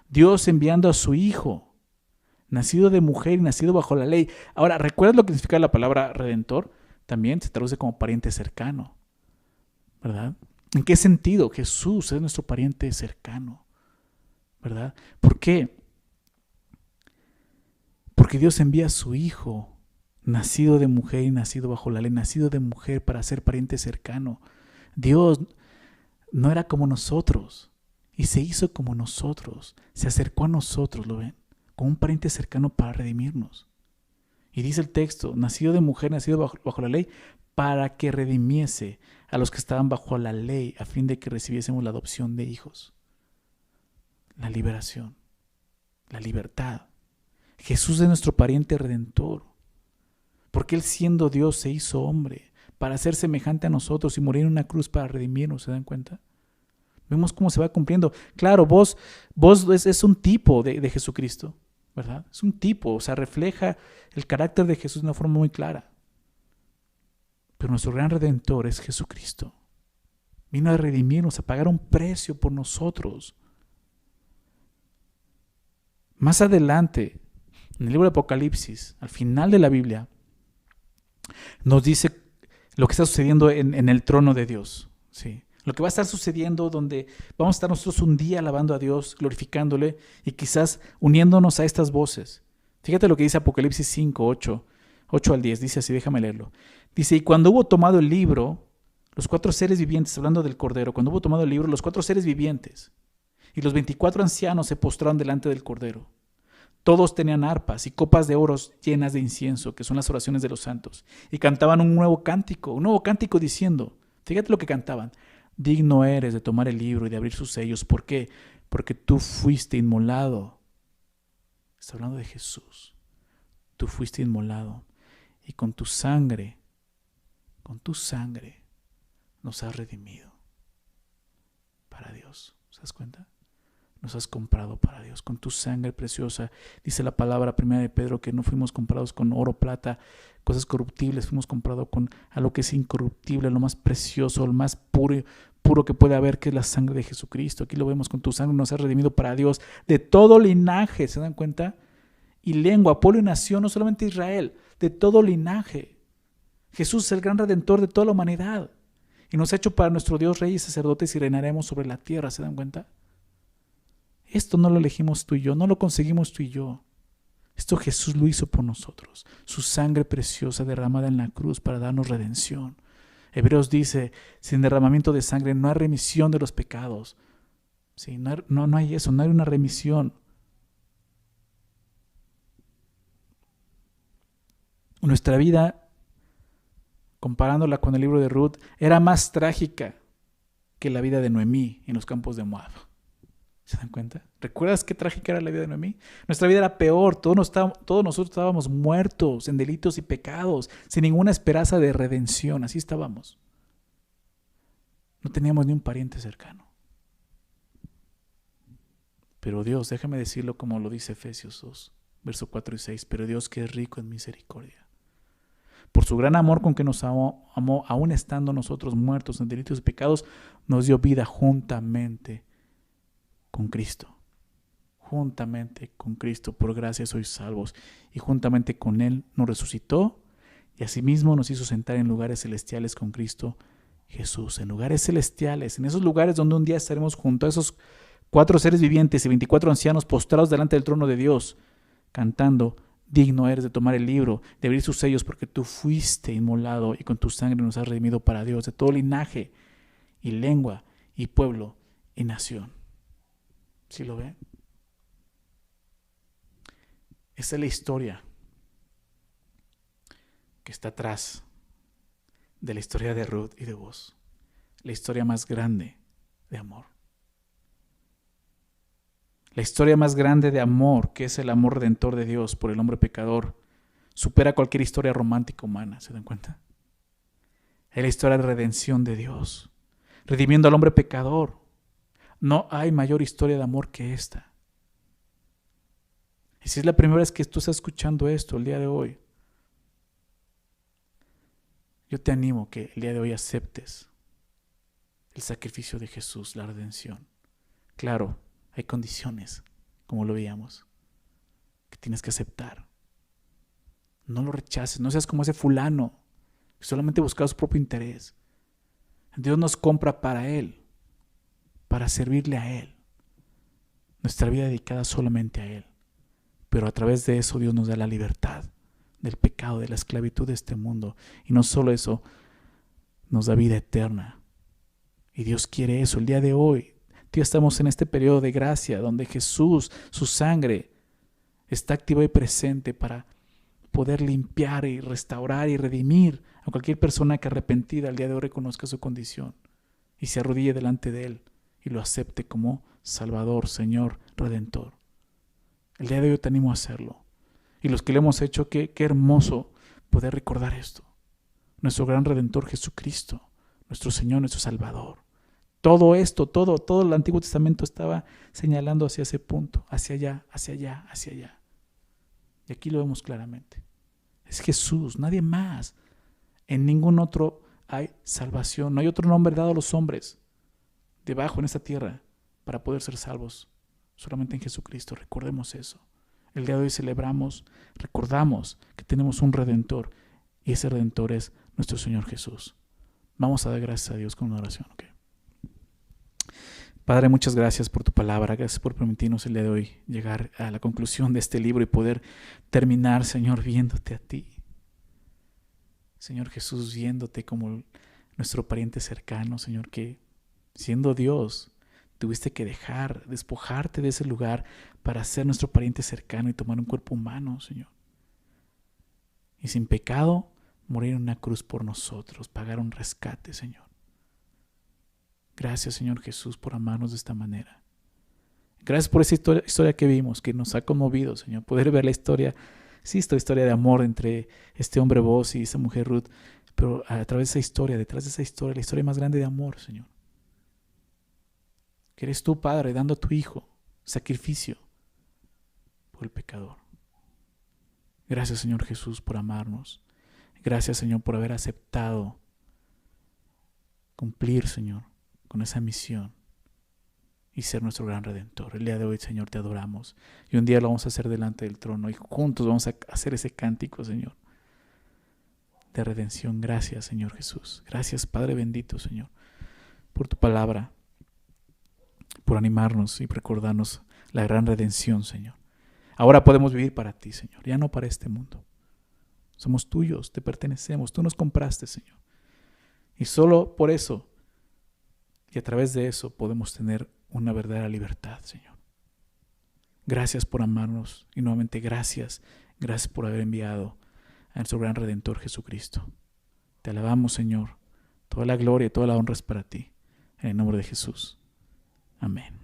Dios enviando a su Hijo, nacido de mujer y nacido bajo la ley. Ahora, ¿recuerdas lo que significa la palabra redentor? También se traduce como pariente cercano, ¿verdad? ¿En qué sentido? Jesús es nuestro pariente cercano, ¿verdad? ¿Por qué? Porque Dios envía a su Hijo, nacido de mujer y nacido bajo la ley, nacido de mujer para ser pariente cercano. Dios no era como nosotros y se hizo como nosotros, se acercó a nosotros, ¿lo ven? Como un pariente cercano para redimirnos. Y dice el texto, nacido de mujer, nacido bajo la ley, para que redimiese a los que estaban bajo la ley, a fin de que recibiésemos la adopción de hijos. La liberación, la libertad. Jesús es nuestro pariente redentor, porque Él siendo Dios se hizo hombre, para ser semejante a nosotros y morir en una cruz para redimirnos, ¿se dan cuenta? Vemos cómo se va cumpliendo. Claro, vos es un tipo de Jesucristo, ¿verdad? Es un tipo, o sea, refleja el carácter de Jesús de una forma muy clara. Pero nuestro gran Redentor es Jesucristo. Vino a redimirnos, a pagar un precio por nosotros. Más adelante, en el libro de Apocalipsis, al final de la Biblia, nos dice lo que está sucediendo en el trono de Dios, ¿sí? Lo que va a estar sucediendo, donde vamos a estar nosotros un día alabando a Dios, glorificándole y quizás uniéndonos a estas voces. Fíjate lo que dice Apocalipsis 5, 8 al 10, dice así, déjame leerlo. Dice, y cuando hubo tomado el libro, los 4 seres vivientes, hablando del Cordero, cuando hubo tomado el libro, los 4 seres vivientes y los 24 ancianos se postraron delante del Cordero. Todos tenían arpas y copas de oro llenas de incienso, que son las oraciones de los santos, y cantaban un nuevo cántico diciendo, fíjate lo que cantaban, digno eres de tomar el libro y de abrir sus sellos. ¿Por qué? Porque tú fuiste inmolado. Está hablando de Jesús. Tú fuiste inmolado y con tu sangre nos has redimido para Dios. ¿Se das cuenta? Nos has comprado para Dios con tu sangre preciosa. Dice la palabra primera de Pedro que no fuimos comprados con oro, plata, cosas corruptibles. Fuimos comprados con algo que es incorruptible, lo más precioso, lo más puro que puede haber, que es la sangre de Jesucristo. Aquí lo vemos, con tu sangre nos has redimido para Dios de todo linaje. ¿Se dan cuenta? Y lengua, pueblo y nación, no solamente Israel, de todo linaje. Jesús es el gran redentor de toda la humanidad. Y nos ha hecho para nuestro Dios rey y sacerdotes y reinaremos sobre la tierra. ¿Se dan cuenta? Esto no lo elegimos tú y yo, no lo conseguimos tú y yo. Esto Jesús lo hizo por nosotros. Su sangre preciosa derramada en la cruz para darnos redención. Hebreos dice, sin derramamiento de sangre no hay remisión de los pecados. Sí, no hay eso, no hay una remisión. Nuestra vida, comparándola con el libro de Ruth, era más trágica que la vida de Noemí en los campos de Moab. ¿Se dan cuenta? ¿Recuerdas qué trágica era la vida de Noemí? Nuestra vida era peor. Todos nosotros estábamos muertos en delitos y pecados, sin ninguna esperanza de redención. Así estábamos. No teníamos ni un pariente cercano. Pero Dios, déjame decirlo como lo dice Efesios 2, verso 4 y 6. Pero Dios, que es rico en misericordia, por su gran amor con que nos amó, aún estando nosotros muertos en delitos y pecados, nos dio vida juntamente con Cristo. Juntamente con Cristo, por gracia sois salvos. Y juntamente con Él nos resucitó y asimismo nos hizo sentar en lugares celestiales con Cristo Jesús. En lugares celestiales, en esos lugares donde un día estaremos junto a esos 4 seres vivientes y 24 ancianos postrados delante del trono de Dios, cantando: digno eres de tomar el libro, de abrir sus sellos, porque tú fuiste inmolado y con tu sangre nos has redimido para Dios de todo linaje y lengua y pueblo y nación. ¿Sí lo ven? Esa es la historia que está atrás de la historia de Ruth y de Boaz. La historia más grande de amor. La historia más grande de amor, que es el amor redentor de Dios por el hombre pecador, supera cualquier historia romántica humana. ¿Se dan cuenta? Es la historia de redención de Dios, redimiendo al hombre pecador. No hay mayor historia de amor que esta. Y si es la primera vez que tú estás escuchando esto el día de hoy, yo te animo que el día de hoy aceptes el sacrificio de Jesús, la redención. Claro, hay condiciones, como lo veíamos, que tienes que aceptar. No lo rechaces, no seas como ese fulano que solamente buscaba su propio interés. Dios nos compra para Él, para servirle a Él. Nuestra vida dedicada solamente a Él. Pero a través de eso Dios nos da la libertad del pecado, de la esclavitud de este mundo. Y no solo eso, nos da vida eterna. Y Dios quiere eso. El día de hoy, ya estamos en este periodo de gracia donde Jesús, su sangre, está activa y presente para poder limpiar y restaurar y redimir a cualquier persona que arrepentida al día de hoy reconozca su condición y se arrodille delante de Él y lo acepte como Salvador, Señor, Redentor. El día de hoy te animo a hacerlo. Y los que lo hemos hecho, qué hermoso poder recordar esto. Nuestro gran Redentor Jesucristo, nuestro Señor, nuestro Salvador. Todo esto, todo el Antiguo Testamento estaba señalando hacia ese punto, hacia allá, hacia allá, hacia allá. Y aquí lo vemos claramente. Es Jesús, nadie más. En ningún otro hay salvación. No hay otro nombre dado a los hombres debajo en esta tierra para poder ser salvos. Solamente en Jesucristo. Recordemos eso. El día de hoy celebramos, recordamos que tenemos un Redentor y ese Redentor es nuestro Señor Jesús. Vamos a dar gracias a Dios con una oración. ¿Okay? Padre, muchas gracias por tu palabra. Gracias por permitirnos el día de hoy llegar a la conclusión de este libro y poder terminar, Señor, viéndote a ti. Señor Jesús, viéndote como nuestro pariente cercano, Señor, que siendo Dios, tuviste que despojarte de ese lugar para ser nuestro pariente cercano y tomar un cuerpo humano, Señor. Y sin pecado, morir en una cruz por nosotros, pagar un rescate, Señor. Gracias, Señor Jesús, por amarnos de esta manera. Gracias por esa historia que vimos, que nos ha conmovido, Señor. Poder ver la historia, sí, esta historia de amor entre este hombre Boaz y esa mujer Ruth, Pero a través de esa historia, detrás de esa historia, la historia más grande de amor, Señor. Que eres tú, Padre, dando a tu Hijo sacrificio por el pecador. Gracias, Señor Jesús, por amarnos. Gracias, Señor, por haber aceptado cumplir, Señor, con esa misión y ser nuestro gran Redentor. El día de hoy, Señor, te adoramos. Y un día lo vamos a hacer delante del trono y juntos vamos a hacer ese cántico, Señor, de redención. Gracias, Señor Jesús. Gracias, Padre bendito, Señor, por tu palabra, por animarnos y recordarnos la gran redención, Señor. Ahora podemos vivir para ti, Señor, ya no para este mundo. Somos tuyos, te pertenecemos, tú nos compraste, Señor. Y solo por eso y a través de eso podemos tener una verdadera libertad, Señor. Gracias por amarnos y nuevamente gracias por haber enviado a nuestro gran Redentor Jesucristo. Te alabamos, Señor. Toda la gloria y toda la honra es para ti. En el nombre de Jesús. Amén.